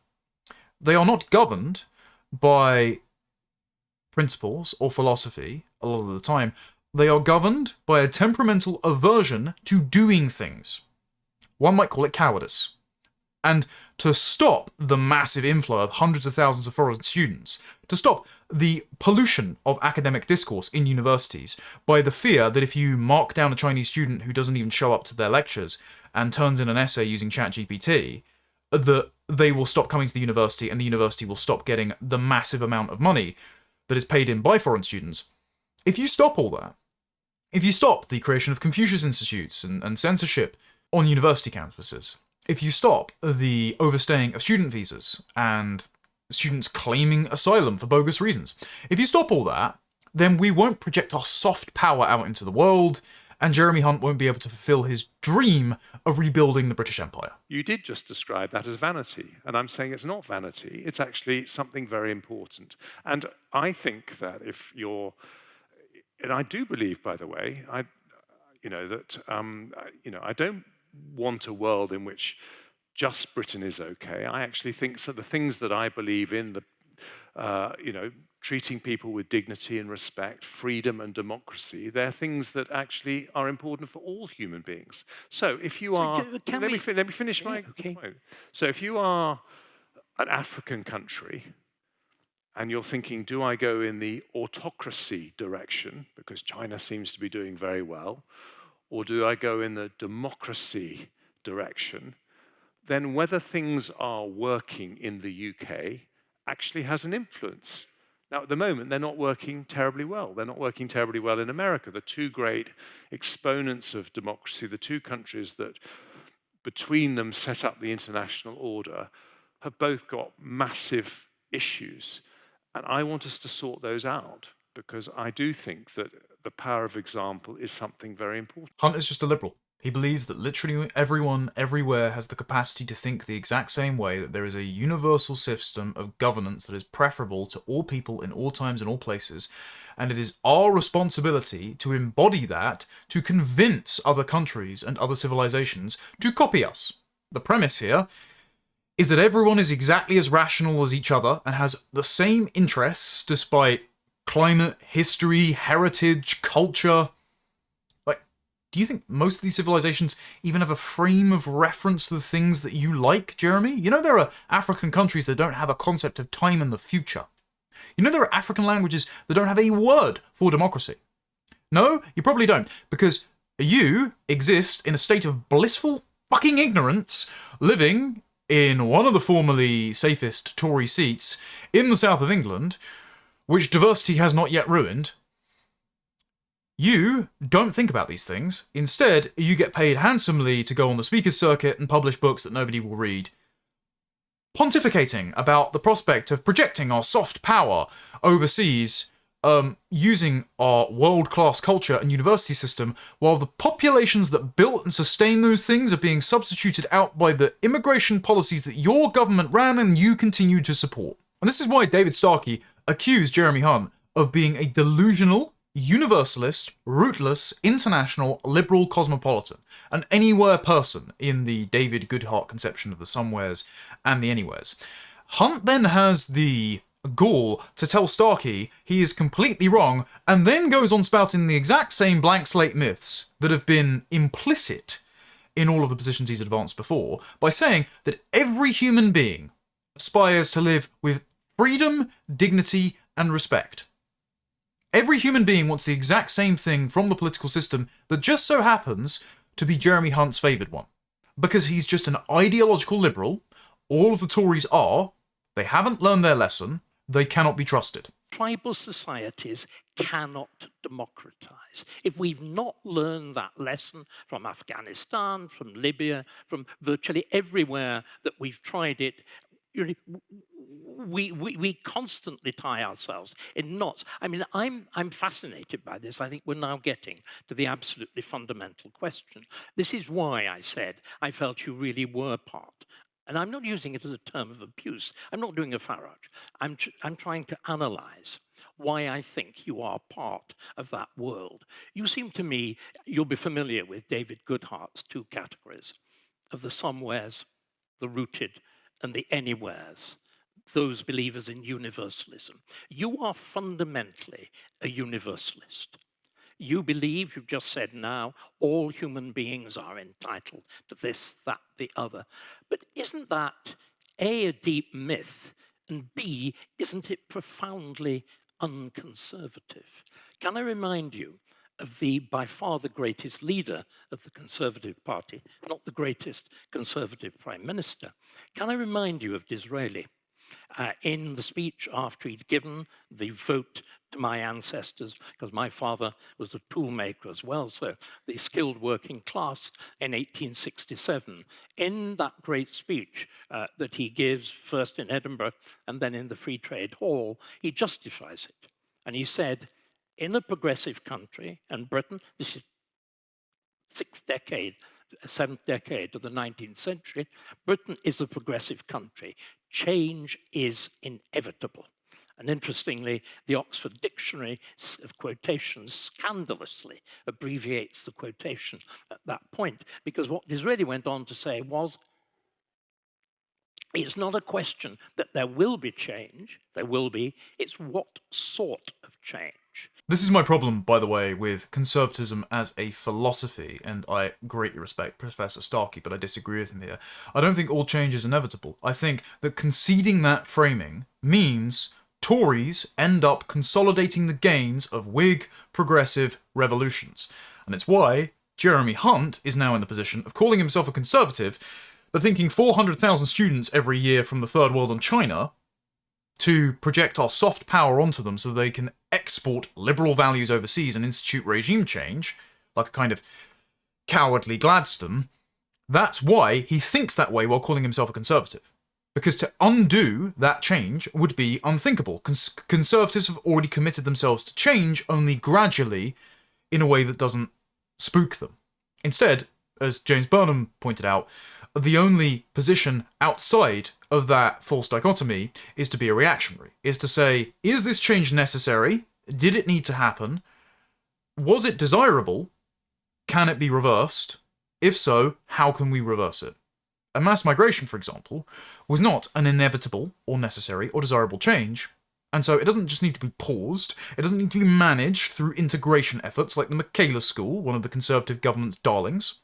They are not governed by principles or philosophy a lot of the time. They are governed by a temperamental aversion to doing things. One might call it cowardice. And to stop the massive inflow of hundreds of thousands of foreign students, to stop the pollution of academic discourse in universities by the fear that if you mark down a Chinese student who doesn't even show up to their lectures and turns in an essay using ChatGPT, that they will stop coming to the university and the university will stop getting the massive amount of money that is paid in by foreign students. If you stop all that, if you stop the creation of Confucius Institutes and censorship on university campuses, if you stop the overstaying of student visas and students claiming asylum for bogus reasons, if you stop all that, then we won't project our soft power out into the world, and Jeremy Hunt won't be able to fulfill his dream of rebuilding the British Empire. You did just describe that as vanity, and I'm saying it's not vanity, it's actually something very important. And I think that if you're, and I do believe, by the way, I don't want a world in which just Britain is okay. I actually think so. The things that I believe in, treating people with dignity and respect, freedom and democracy, they're things that actually are important for all human beings. So if you are, let me finish my point. So if you are an African country and you're thinking, do I go in the autocracy direction, because China seems to be doing very well, or do I go in the democracy direction, then whether things are working in the UK actually has an influence. Now, at the moment, they're not working terribly well. They're not working terribly well in America. The two great exponents of democracy, the two countries that between them set up the international order, have both got massive issues. And I want us to sort those out, because I do think that the power of example is something very important. Hunt is just a liberal. He believes that literally everyone, everywhere, has the capacity to think the exact same way, that there is a universal system of governance that is preferable to all people in all times and all places, and it is our responsibility to embody that, to convince other countries and other civilizations to copy us. The premise here is that everyone is exactly as rational as each other and has the same interests despite climate, history, heritage, culture. Do you think most of these civilizations even have a frame of reference to the things that you like, Jeremy? You know there are African countries that don't have a concept of time in the future. You know there are African languages that don't have a word for democracy. No, you probably don't, because you exist in a state of blissful fucking ignorance, living in one of the formerly safest Tory seats in the south of England, which diversity has not yet ruined. You don't think about these things. Instead, you get paid handsomely to go on the speaker's circuit and publish books that nobody will read, pontificating about the prospect of projecting our soft power overseas, using our world-class culture and university system, while the populations that built and sustain those things are being substituted out by the immigration policies that your government ran and you continue to support. And this is why David Starkey accused Jeremy Hunt of being a delusional, universalist, rootless, international, liberal cosmopolitan, an anywhere person in the David Goodhart conception of the somewheres and the anywheres. Hunt then has the gall to tell Starkey he is completely wrong, and then goes on spouting the exact same blank slate myths that have been implicit in all of the positions he's advanced before, by saying that every human being aspires to live with freedom, dignity, and respect. Every human being wants the exact same thing from the political system that just so happens to be Jeremy Hunt's favoured one. Because he's just an ideological liberal, all of the Tories are, they haven't learned their lesson, they cannot be trusted. Tribal societies cannot democratize. If we've not learned that lesson from Afghanistan, from Libya, from virtually everywhere that we've tried it, we constantly tie ourselves in knots. I mean, I'm fascinated by this. I think we're now getting to the absolutely fundamental question. This is why I said I felt you really were part. And I'm not using it as a term of abuse. I'm not doing a Farage. I'm trying to analyze why I think you are part of that world. You seem to me, you'll be familiar with David Goodhart's two categories of the somewheres, the rooted, and the anywheres, those believers in universalism. You are fundamentally a universalist. You believe, you've just said now, all human beings are entitled to this, that, the other. But isn't that, A, a deep myth, and B, isn't it profoundly unconservative? Can I remind you of the, by far the greatest leader of the Conservative Party, not the greatest Conservative Prime Minister? Can I remind you of Disraeli, In the speech after he'd given the vote to my ancestors, because my father was a toolmaker as well, so the skilled working class in 1867, in that great speech that he gives first in Edinburgh and then in the Free Trade Hall, he justifies it. And he said, in a progressive country, and Britain, this is seventh decade of the 19th century, Britain is a progressive country. Change is inevitable. And interestingly, the Oxford Dictionary of Quotations scandalously abbreviates the quotation at that point, because what Disraeli went on to say was, it's not a question that there will be change, there will be, it's what sort of change. This is my problem, by the way, with conservatism as a philosophy, and I greatly respect Professor Starkey, but I disagree with him here. I don't think all change is inevitable. I think that conceding that framing means Tories end up consolidating the gains of Whig progressive revolutions. And it's why Jeremy Hunt is now in the position of calling himself a conservative, but thinking 400,000 students every year from the Third World and China to project our soft power onto them so they can export liberal values overseas and institute regime change, like a kind of cowardly Gladstone. That's why he thinks that way while calling himself a conservative. Because to undo that change would be unthinkable. Conservatives have already committed themselves to change, only gradually, in a way that doesn't spook them. Instead, as James Burnham pointed out, the only position outside of that false dichotomy is to be a reactionary, is to say, is this change necessary? Did it need to happen? Was it desirable? Can it be reversed? If so, how can we reverse it? A mass migration, for example, was not an inevitable or necessary or desirable change, and so it doesn't just need to be paused, it doesn't need to be managed through integration efforts like the Michaela School, one of the Conservative government's darlings.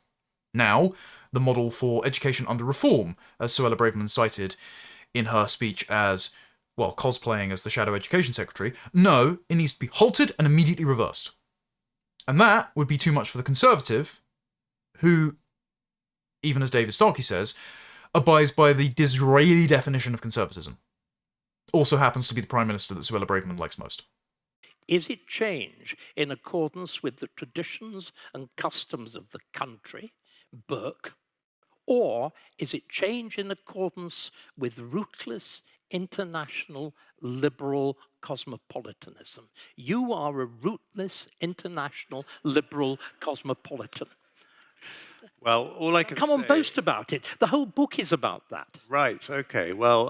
Now, the model for education under reform, as Suella Braverman cited in her speech as, well, cosplaying as the Shadow Education Secretary. No, it needs to be halted and immediately reversed. And that would be too much for the Conservative, who, even as David Starkey says, abides by the Disraeli definition of conservatism. Also happens to be the Prime Minister that Suella Braverman likes most. Is it change in accordance with the traditions and customs of the country, Burke, or is it change in accordance with rootless, international, liberal cosmopolitanism? You are a rootless, international, liberal cosmopolitan. Well, all I can Come on, boast about it. The whole book is about that. Right, okay. Well,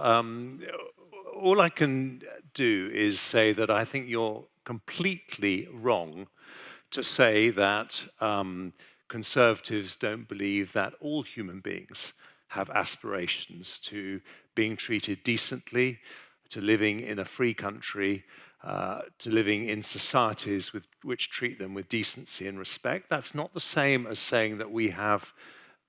all I can do is say that I think you're completely wrong to say that conservatives don't believe that all human beings have aspirations to being treated decently, to living in a free country, to living in societies which treat them with decency and respect. That's not the same as saying that we have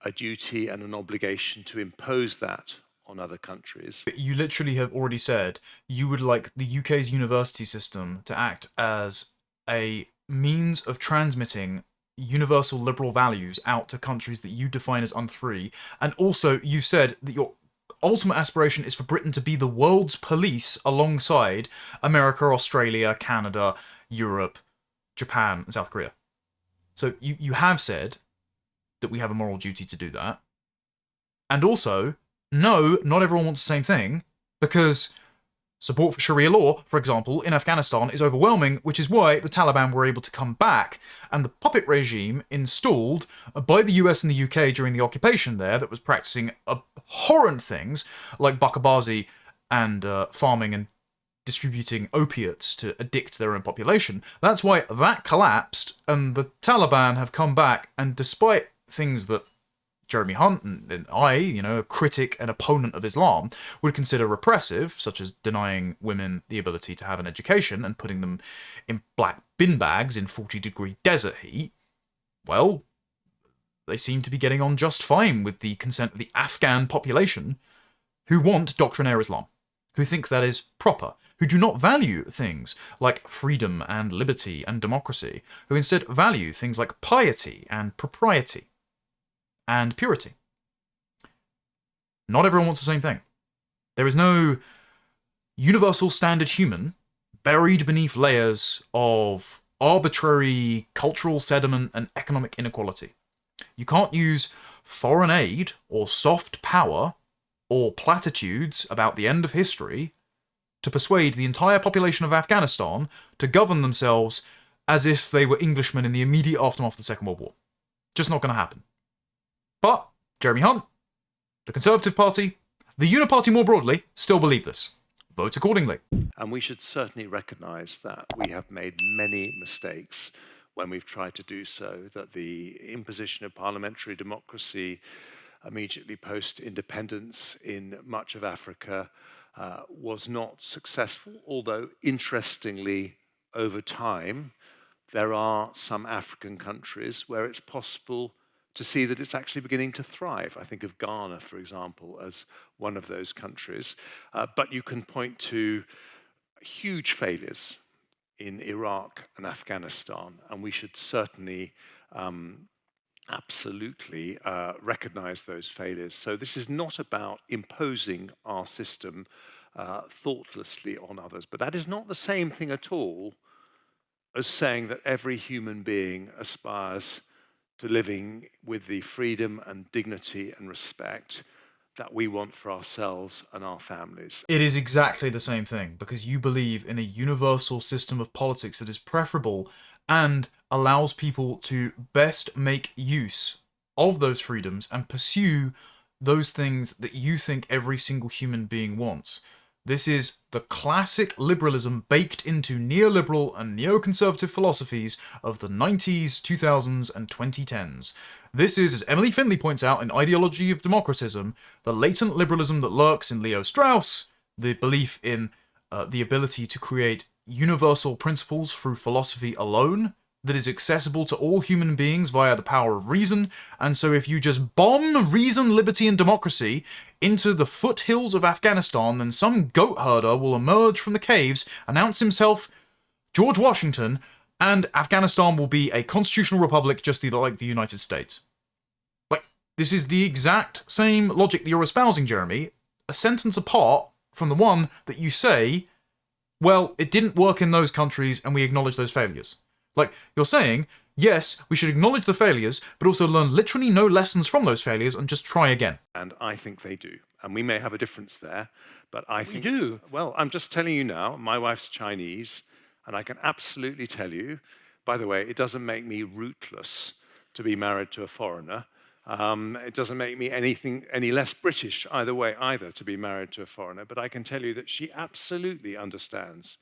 a duty and an obligation to impose that on other countries. You literally have already said you would like the UK's university system to act as a means of transmitting universal liberal values out to countries that you define as unfree. And also, you said that your ultimate aspiration is for Britain to be the world's police alongside America, Australia, Canada, Europe, Japan, and South Korea. So you have said that we have a moral duty to do that. And also, no, not everyone wants the same thing, because support for Sharia law, for example, in Afghanistan is overwhelming, which is why the Taliban were able to come back, and the puppet regime installed by the US and the UK during the occupation there that was practicing abhorrent things like buckabazi and farming and distributing opiates to addict their own population. That's why that collapsed, and the Taliban have come back, and despite things that Jeremy Hunt and I, a critic and opponent of Islam, would consider repressive, such as denying women the ability to have an education and putting them in black bin bags in 40-degree desert heat, well, they seem to be getting on just fine with the consent of the Afghan population, who want doctrinaire Islam, who think that is proper, who do not value things like freedom and liberty and democracy, who instead value things like piety and propriety and purity. Not everyone wants the same thing. There is no universal standard human buried beneath layers of arbitrary cultural sediment and economic inequality. You can't use foreign aid or soft power or platitudes about the end of history to persuade the entire population of Afghanistan to govern themselves as if they were Englishmen in the immediate aftermath of the Second World War. Just not going to happen. But Jeremy Hunt, the Conservative Party, the Uniparty more broadly, still believe this. Vote accordingly. And we should certainly recognise that we have made many mistakes when we've tried to do so, that the imposition of parliamentary democracy immediately post-independence in much of Africa was not successful, although interestingly, over time, there are some African countries where it's possible to see that it's actually beginning to thrive. I think of Ghana, for example, as one of those countries. But you can point to huge failures in Iraq and Afghanistan, and we should certainly absolutely recognize those failures. So this is not about imposing our system thoughtlessly on others, but that is not the same thing at all as saying that every human being aspires to living with the freedom and dignity and respect that we want for ourselves and our families. It is exactly the same thing, because you believe in a universal system of politics that is preferable and allows people to best make use of those freedoms and pursue those things that you think every single human being wants. This is the classic liberalism baked into neoliberal and neoconservative philosophies of the 90s, 2000s, and 2010s. This is, as Emily Finley points out in Ideology of Democratism, the latent liberalism that lurks in Leo Strauss, the belief in the ability to create universal principles through philosophy alone, that is accessible to all human beings via the power of reason, and so if you just bomb reason, liberty, and democracy into the foothills of Afghanistan, then some goat herder will emerge from the caves, announce himself George Washington, and Afghanistan will be a constitutional republic just like the United States. Like, this is the exact same logic that you're espousing, Jeremy, a sentence apart from the one that you say, well, it didn't work in those countries and we acknowledge those failures. Like, you're saying, yes, we should acknowledge the failures, but also learn literally no lessons from those failures and just try again. And I think they do. And we may have a difference there, but I think... We do. Well, I'm just telling you now, my wife's Chinese, and I can absolutely tell you, by the way, it doesn't make me rootless to be married to a foreigner. It doesn't make me any less British either to be married to a foreigner, but I can tell you that she absolutely understands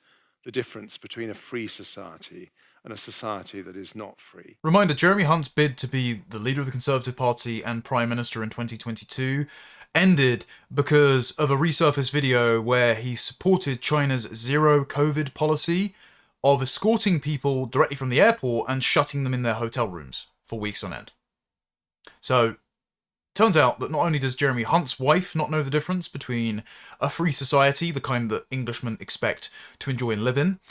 the difference between a free society and a society that is not free. Reminder, Jeremy Hunt's bid to be the leader of the Conservative Party and Prime Minister in 2022 ended because of a resurfaced video where he supported China's zero COVID policy of escorting people directly from the airport and shutting them in their hotel rooms for weeks on end. So, turns out that not only does Jeremy Hunt's wife not know the difference between a free society, the kind that Englishmen expect to enjoy and live in,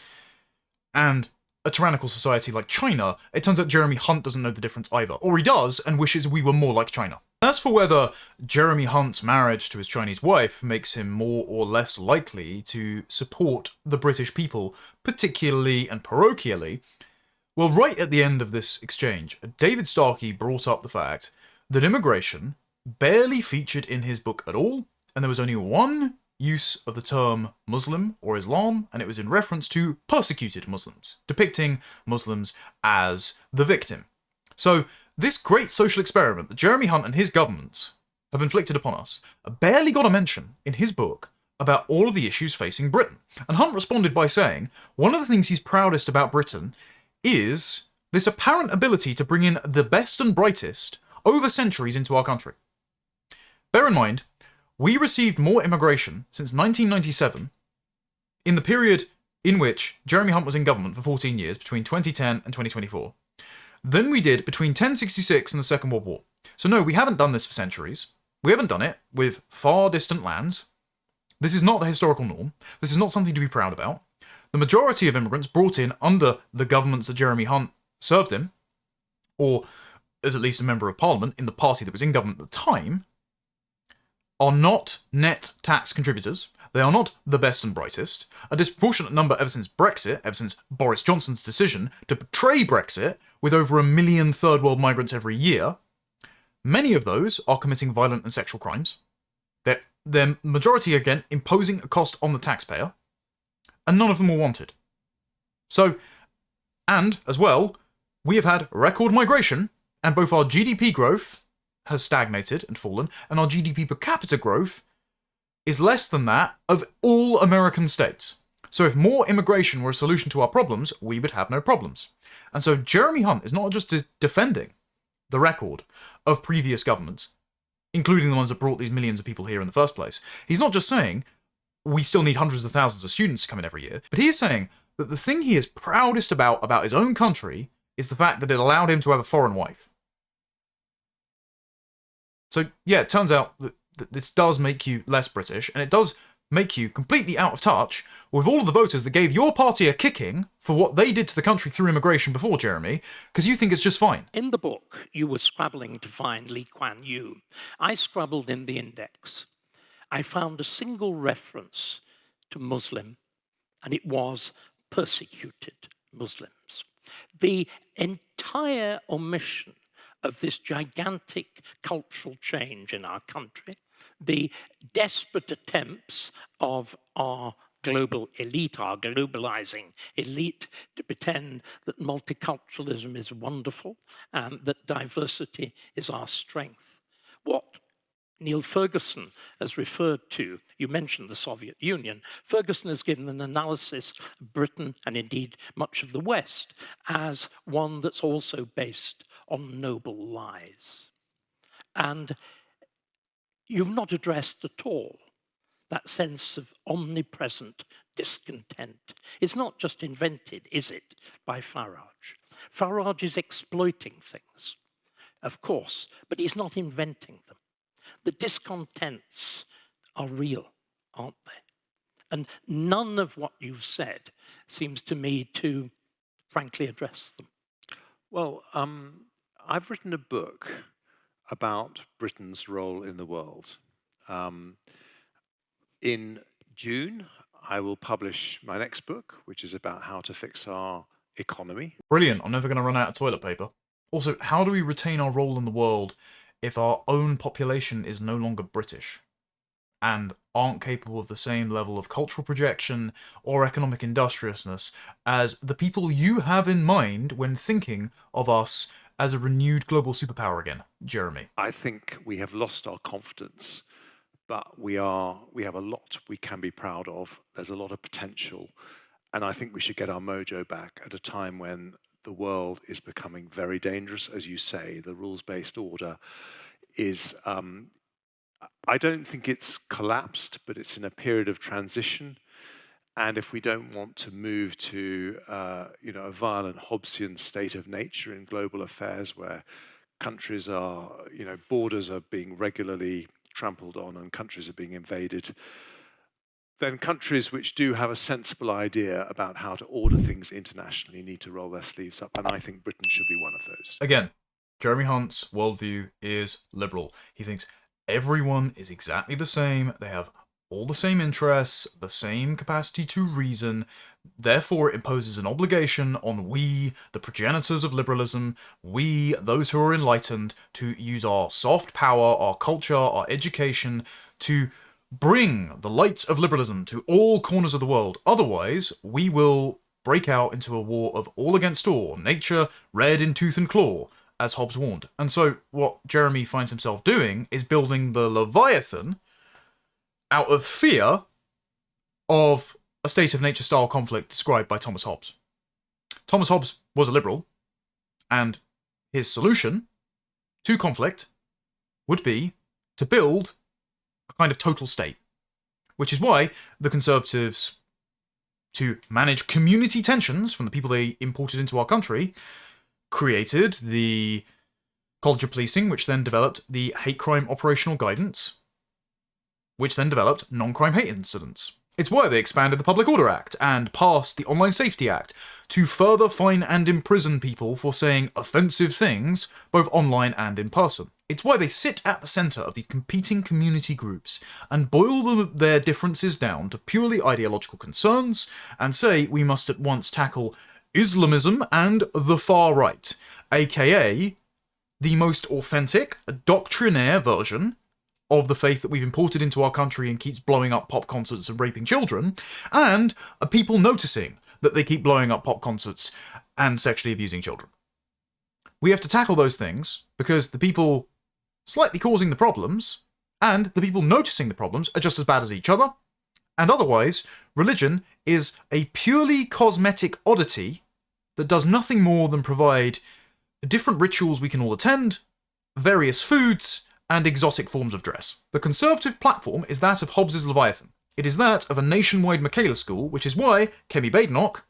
and a tyrannical society like China, it turns out Jeremy Hunt doesn't know the difference either. Or he does, and wishes we were more like China. As for whether Jeremy Hunt's marriage to his Chinese wife makes him more or less likely to support the British people, particularly and parochially, well, right at the end of this exchange, David Starkey brought up the fact that immigration barely featured in his book at all, and there was only one use of the term Muslim or Islam, and it was in reference to persecuted Muslims, depicting Muslims as the victim. So this great social experiment that Jeremy Hunt and his government have inflicted upon us barely got a mention in his book about all of the issues facing Britain. And Hunt responded by saying, one of the things he's proudest about Britain is this apparent ability to bring in the best and brightest over centuries into our country. Bear in mind, we received more immigration since 1997, in the period in which Jeremy Hunt was in government for 14 years, between 2010 and 2024, than we did between 1066 and the Second World War. So no, we haven't done this for centuries. We haven't done it with far distant lands. This is not the historical norm. This is not something to be proud about. The majority of immigrants brought in under the governments that Jeremy Hunt served in, or as at least a member of parliament in the party that was in government at the time, are not net tax contributors. They are not the best and brightest. A disproportionate number ever since Brexit, ever since Boris Johnson's decision to betray Brexit with over 1 million third world migrants every year. Many of those are committing violent and sexual crimes. Their majority, again, imposing a cost on the taxpayer. And none of them were wanted. So, and, as well, we have had record migration, and both our GDP growth has stagnated and fallen, and our GDP per capita growth is less than that of all American states. So if more immigration were a solution to our problems, we would have no problems. And so Jeremy Hunt is not just defending the record of previous governments, including the ones that brought these millions of people here in the first place. He's not just saying we still need hundreds of thousands of students to come in every year, but he is saying that the thing he is proudest about his own country is the fact that it allowed him to have a foreign wife. So, yeah, it turns out that this does make you less British, and it does make you completely out of touch with all of the voters that gave your party a kicking for what they did to the country through immigration before, Jeremy, because you think it's just fine. In the book, you were scrabbling to find Lee Kuan Yew. I scrabbled in the index. I found a single reference to Muslim, and it was persecuted Muslims. The entire omission of this gigantic cultural change in our country, the desperate attempts of our global elite, our globalizing elite, to pretend that multiculturalism is wonderful and that diversity is our strength. What Neil Ferguson has referred to, you mentioned the Soviet Union, Ferguson has given an analysis of Britain and indeed much of the West as one that's also based on noble lies. And you've not addressed at all that sense of omnipresent discontent. It's not just invented, is it, by Farage? Farage is exploiting things, of course, but he's not inventing them. The discontents are real, aren't they? And none of what you've said seems to me to, frankly, address them. Well, I've written a book about Britain's role in the world. In June, I will publish my next book, which is about how to fix our economy. Brilliant. I'm never going to run out of toilet paper. Also, how do we retain our role in the world if our own population is no longer British and aren't capable of the same level of cultural projection or economic industriousness as the people you have in mind when thinking of us as a renewed global superpower again, Jeremy? I think we have lost our confidence, but we have a lot we can be proud of. There's a lot of potential, and I think we should get our mojo back at a time when the world is becoming very dangerous. As you say, the rules-based order is, I don't think it's collapsed, but it's in a period of transition. And if we don't want to move to a violent Hobbesian state of nature in global affairs where countries are, borders are being regularly trampled on and countries are being invaded, then countries which do have a sensible idea about how to order things internationally need to roll their sleeves up, and I think Britain should be one of those. Again, Jeremy Hunt's worldview is liberal. He thinks everyone is exactly the same, they have all the same interests, the same capacity to reason, therefore it imposes an obligation on we, the progenitors of liberalism, we, those who are enlightened, to use our soft power, our culture, our education, to bring the light of liberalism to all corners of the world. Otherwise, we will break out into a war of all against all, nature red in tooth and claw, as Hobbes warned. And so what Jeremy finds himself doing is building the Leviathan out of fear of a state of nature style conflict described by Thomas Hobbes. Thomas Hobbes was a liberal, and his solution to conflict would be to build a kind of total state, which is why the Conservatives, to manage community tensions from the people they imported into our country, created the College of Policing, which then developed the Hate Crime Operational Guidance, which then developed non-crime hate incidents. It's why they expanded the Public Order Act and passed the Online Safety Act to further fine and imprison people for saying offensive things, both online and in person. It's why they sit at the centre of the competing community groups and boil their differences down to purely ideological concerns and say we must at once tackle Islamism and the far right, aka the most authentic, doctrinaire version of the faith that we've imported into our country and keeps blowing up pop concerts and raping children, and people noticing that they keep blowing up pop concerts and sexually abusing children. We have to tackle those things because the people slightly causing the problems and the people noticing the problems are just as bad as each other, and otherwise, religion is a purely cosmetic oddity that does nothing more than provide different rituals we can all attend, various foods, and exotic forms of dress. The Conservative platform is that of Hobbes's Leviathan. It is that of a nationwide Michaela school, which is why Kemi Badenoch,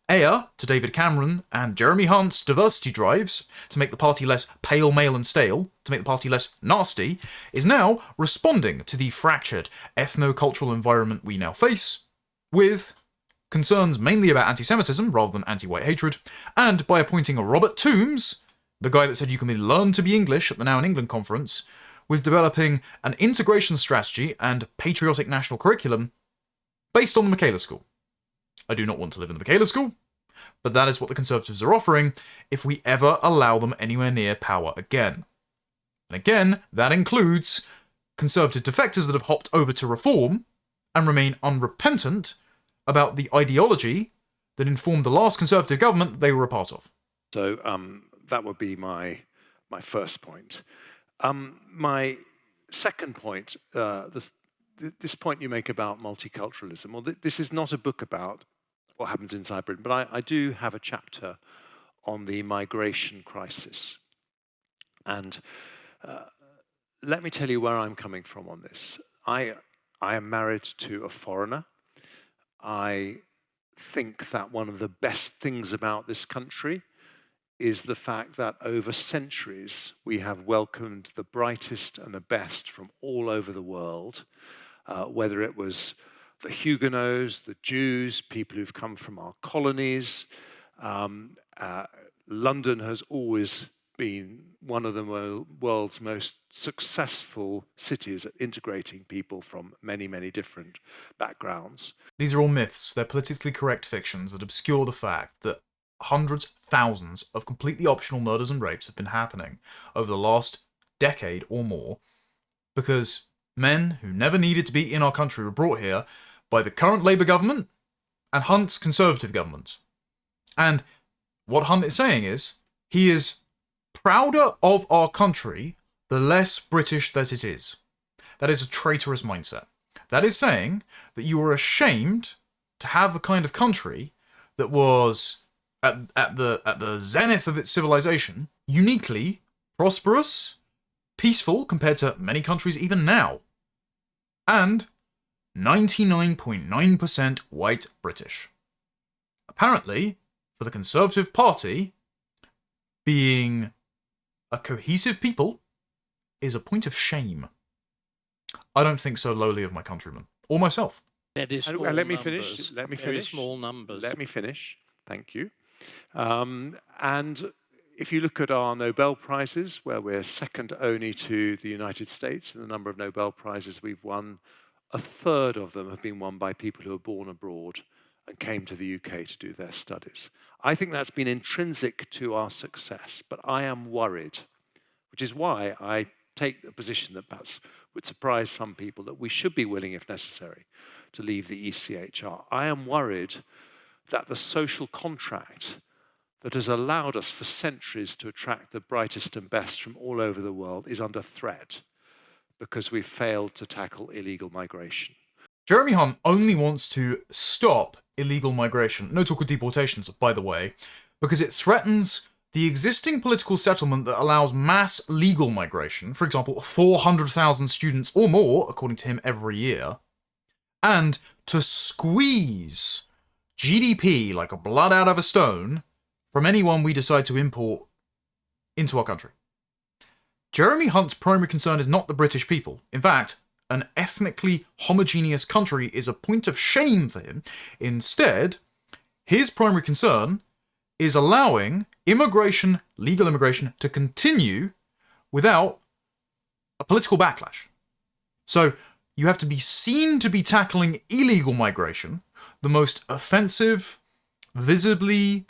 heir to David Cameron and Jeremy Hunt's diversity drives to make the party less pale, male and stale, to make the party less nasty, is now responding to the fractured ethno-cultural environment we now face with concerns mainly about anti-Semitism rather than anti-white hatred, and by appointing a Robert Toombs, the guy that said you can learn to be English at the Now in England conference, with developing an integration strategy and patriotic national curriculum based on the Michaela School. I do not want to live in the Michaela School, but that is what the Conservatives are offering if we ever allow them anywhere near power again. And again, that includes Conservative defectors that have hopped over to reform and remain unrepentant about the ideology that informed the last Conservative government that they were a part of. So that would be my first point. My second point, this point you make about multiculturalism, well, this is not a book about what happens inside Britain, but I do have a chapter on the migration crisis. And let me tell you where I'm coming from on this. I am married to a foreigner. I think that one of the best things about this country is the fact that over centuries we have welcomed the brightest and the best from all over the world, whether it was the Huguenots, the Jews, people who've come from our colonies. London has always been one of the world's most successful cities at integrating people from many, many different backgrounds. These are all myths. They're politically correct fictions that obscure the fact that hundreds, thousands of completely optional murders and rapes have been happening over the last decade or more because men who never needed to be in our country were brought here by the current Labour government and Hunt's Conservative government. And what Hunt is saying is, he is prouder of our country the less British that it is. That is a traitorous mindset. That is saying that you are ashamed to have the kind of country that was at the zenith of its civilization, uniquely prosperous, peaceful compared to many countries even now, and 99.9% white British. Apparently, for the Conservative Party, being a cohesive people is a point of shame. I don't think so lowly of my countrymen, or myself. That is small Let me numbers. finish. Let me Very finish. small numbers. Let me finish. Thank you. And if you look at our Nobel Prizes, where we're second only to the United States in the number of Nobel Prizes we've won, a third of them have been won by people who were born abroad and came to the UK to do their studies. I think that's been intrinsic to our success, but I am worried, which is why I take the position that perhaps would surprise some people that we should be willing, if necessary, to leave the ECHR. I am worried that the social contract that has allowed us for centuries to attract the brightest and best from all over the world is under threat because we've failed to tackle illegal migration. Jeremy Hunt only wants to stop illegal migration, no talk of deportations, by the way, because it threatens the existing political settlement that allows mass legal migration, for example, 400,000 students or more, according to him, every year, and to squeeze GDP like a blood out of a stone from anyone we decide to import into our country. Jeremy Hunt's primary concern is not the British people. In fact, an ethnically homogeneous country is a point of shame for him. Instead, his primary concern is allowing immigration, legal immigration, to continue without a political backlash. So you have to be seen to be tackling illegal migration, the most offensive, visually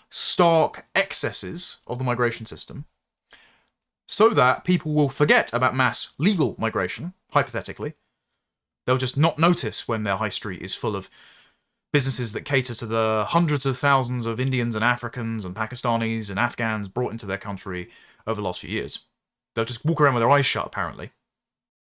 stark excesses of the migration system, so that people will forget about mass legal migration, hypothetically. They'll just not notice when their high street is full of businesses that cater to the hundreds of thousands of Indians and Africans and Pakistanis and Afghans brought into their country over the last few years. They'll just walk around with their eyes shut, apparently.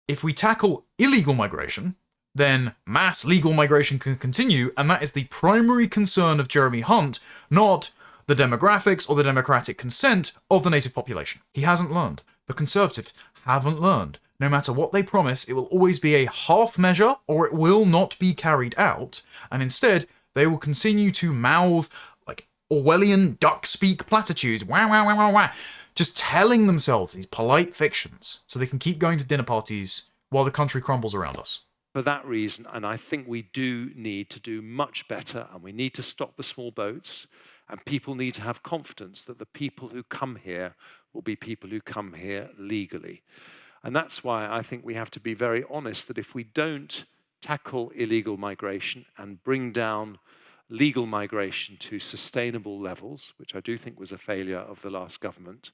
If we tackle illegal migration, then mass legal migration can continue, and that is the primary concern of Jeremy Hunt, not the demographics or the democratic consent of the native population. He hasn't learned. The Conservatives haven't learned. No matter what they promise, it will always be a half measure or it will not be carried out, and instead they will continue to mouth like Orwellian duck-speak platitudes, wah, wah, wah, wah, wah, just telling themselves these polite fictions so they can keep going to dinner parties while the country crumbles around us. For that reason, and I think we do need to do much better, and we need to stop the small boats, and people need to have confidence that the people who come here will be people who come here legally. And that's why I think we have to be very honest that if we don't tackle illegal migration and bring down legal migration to sustainable levels, which I do think was a failure of the last government,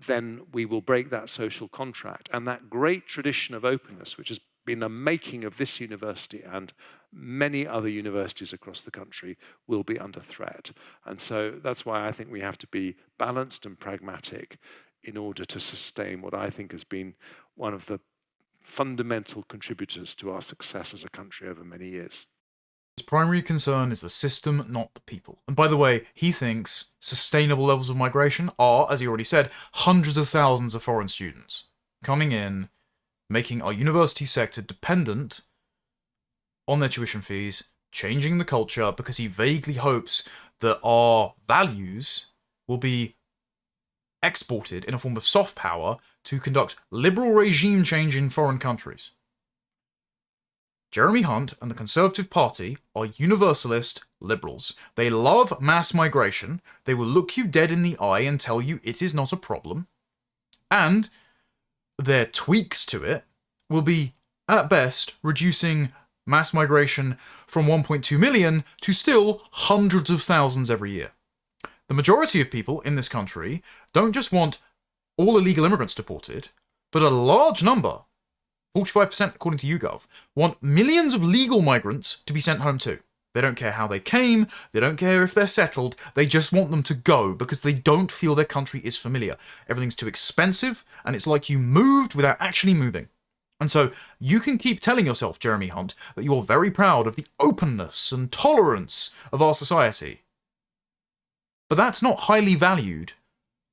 then we will break that social contract. And that great tradition of openness, which has been the making of this university and many other universities across the country, will be under threat. And so that's why I think we have to be balanced and pragmatic in order to sustain what I think has been one of the fundamental contributors to our success as a country over many years. His primary concern is the system, not the people. And by the way, he thinks sustainable levels of migration are, as he already said, hundreds of thousands of foreign students coming in, making our university sector dependent on their tuition fees, changing the culture, because he vaguely hopes that our values will be exported in a form of soft power to conduct liberal regime change in foreign countries. Jeremy Hunt and the Conservative Party are universalist liberals. They love mass migration. They will look you dead in the eye and tell you it is not a problem. And their tweaks to it will be, at best, reducing mass migration from 1.2 million to still hundreds of thousands every year. The majority of people in this country don't just want all illegal immigrants deported, but a large number, 45% according to YouGov, want millions of legal migrants to be sent home too. They don't care how they came, they don't care if they're settled, they just want them to go because they don't feel their country is familiar. Everything's too expensive, and it's like you moved without actually moving. And so you can keep telling yourself, Jeremy Hunt, that you're very proud of the openness and tolerance of our society. But that's not highly valued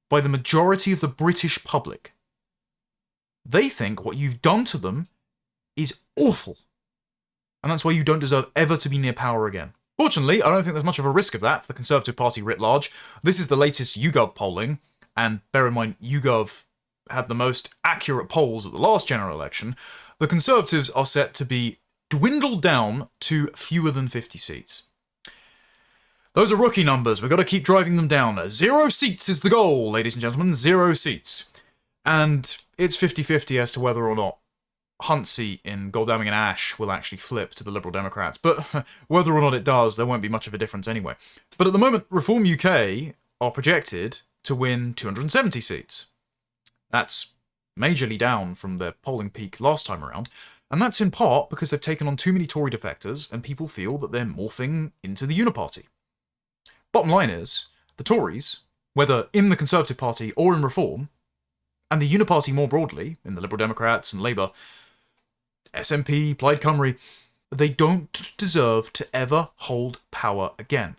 by the majority of the British public. They think what you've done to them is awful. And that's why you don't deserve ever to be near power again. Fortunately, I don't think there's much of a risk of that for the Conservative Party writ large. This is the latest YouGov polling, and bear in mind, YouGov had the most accurate polls at the last general election. The Conservatives are set to be dwindled down to fewer than 50 seats. Those are rookie numbers. We've got to keep driving them down. 0 seats is the goal, ladies and gentlemen. 0 seats. And it's 50-50 as to whether or not Hunt's seat in Godalming and Ash will actually flip to the Liberal Democrats. But whether or not it does, there won't be much of a difference anyway. But at the moment, Reform UK are projected to win 270 seats. That's majorly down from their polling peak last time around. And that's in part because they've taken on too many Tory defectors and people feel that they're morphing into the Uniparty. Bottom line is, the Tories, whether in the Conservative Party or in Reform, and the Uniparty more broadly, in the Liberal Democrats and Labour, SNP, Plaid Cymru, they don't deserve to ever hold power again.